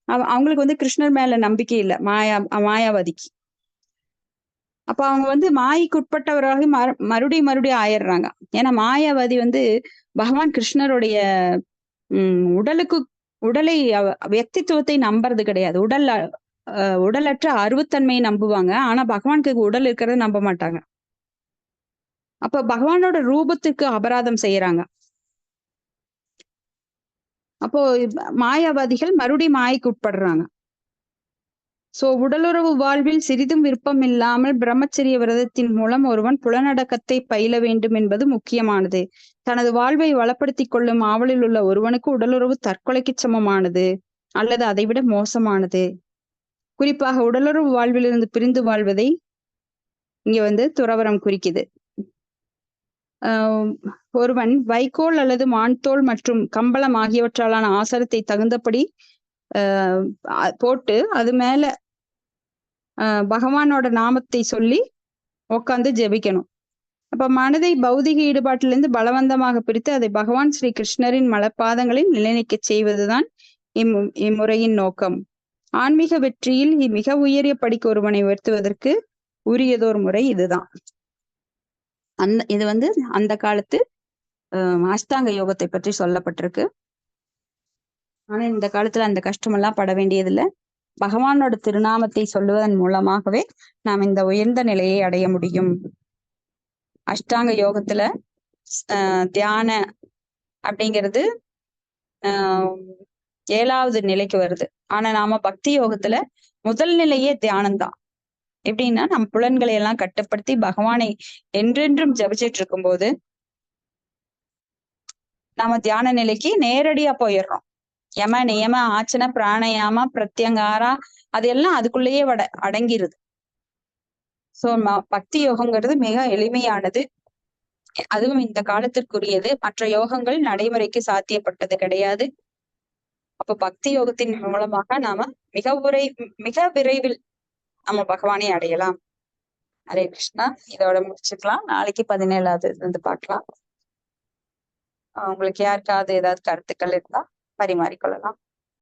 அவங்களுக்கு வந்து கிருஷ்ணர் மேல நம்பிக்கை இல்லை, மாயாவாதிக்கு. அப்ப அவங்க வந்து மாயைக்கு உட்பட்டவராக மறுபடியும் ஆயிடுறாங்க. ஏன்னா மாயாவாதி வந்து பகவான் கிருஷ்ணருடைய உடலை வியக்தித்துவத்தை நம்புறது கிடையாது. உடலற்ற அருவத்தன்மையை நம்புவாங்க. ஆனா பகவானுக்கு உடல் இருக்கிறத நம்ப மாட்டாங்க. அப்ப பகவானோட ரூபத்துக்கு அபராதம் செய்யறாங்க. அப்போ மாயாவாதிகள் மறுபடியும் மாயைக்கு உட்படுறாங்க. சோ உடலுறவு வாழ்வில் சிறிதும் விருப்பம் இல்லாமல் பிரம்மச்சரிய விரதத்தின் மூலம் ஒருவன் புலனடக்கத்தை பயில வேண்டும் என்பது முக்கியமானது. தனது வாழ்வை வளப்படுத்திக் கொள்ளும் ஆவலில் உள்ள ஒருவனுக்கு உடலுறவு தற்கொலைக்கு சமமானது அல்லது அதைவிட மோசமானது. குறிப்பாக உடலுறவு வாழ்விலிருந்து பிரிந்து வாழ்வதை இங்க வந்து துறவரம் குறிக்குது. ஒருவன் வைக்கோல் அல்லது மான்தோல் மற்றும் கம்பளம் ஆகியவற்றாலான ஆசாரத்தை தகுந்தபடி போட்டு அது மேல பகவானோட நாமத்தை சொல்லி உட்காந்து ஜெபிக்கணும். அப்ப மனதை பௌதிக ஈடுபாட்டிலிருந்து பலவந்தமாக பிரித்து அதை பகவான் ஸ்ரீ கிருஷ்ணரின் மலப்பாதங்களில் நிலைநிற்க செய்வதுதான் இம்முறையின் நோக்கம். ஆன்மீக வெற்றியில் மிக உயரிய படிக்கு ஒருவனை உயர்த்துவதற்கு உரியதோர் முறை இதுதான். இது வந்து அந்த காலத்து அஷ்டாங்க யோகத்தை பற்றி சொல்லப்பட்டிருக்கு. ஆனா இந்த காலத்துல அந்த கஷ்டமெல்லாம் பட வேண்டியதில்லை. பகவானோட திருநாமத்தை சொல்லுவதன் மூலமாகவே நாம் இந்த உயர்ந்த நிலையை அடைய முடியும். அஷ்டாங்க யோகத்துல தியான அப்படிங்கிறது 7வது நிலைக்கு வருது. ஆனா நாம பக்தி யோகத்துல முதல் நிலையே தியானம்தான். எப்படின்னா நம்ம புலன்களை எல்லாம் கட்டுப்படுத்தி பகவானை என்றென்றும் ஜபிச்சிட்டு இருக்கும்போது நாம தியான நிலைக்கு நேரடியா போயிடுறோம். யம நியம ஆச்சன பிராணயாம பிரத்யங்காரா அது எல்லாம் அதுக்குள்ளேயே அடங்கிருது. சோ பக்தி யோகங்கிறது மிக எளிமையானது. அதுவும் இந்த காலத்திற்குரியது. மற்ற யோகங்கள் நடைமுறைக்கு சாத்தியப்பட்டது கிடையாது. அப்ப பக்தி யோகத்தின் மூலமாக நாம மிக விரைவில் நம்ம பகவானை அடையலாம். ஹரே கிருஷ்ணா. இதோட முடிச்சுக்கலாம். நாளைக்கு 17வது இருந்து பார்க்கலாம். உங்களுக்கு யாருக்காவது ஏதாவது கருத்துக்கள் இருந்தா பரிமாறிக்கொள்ளலாம்.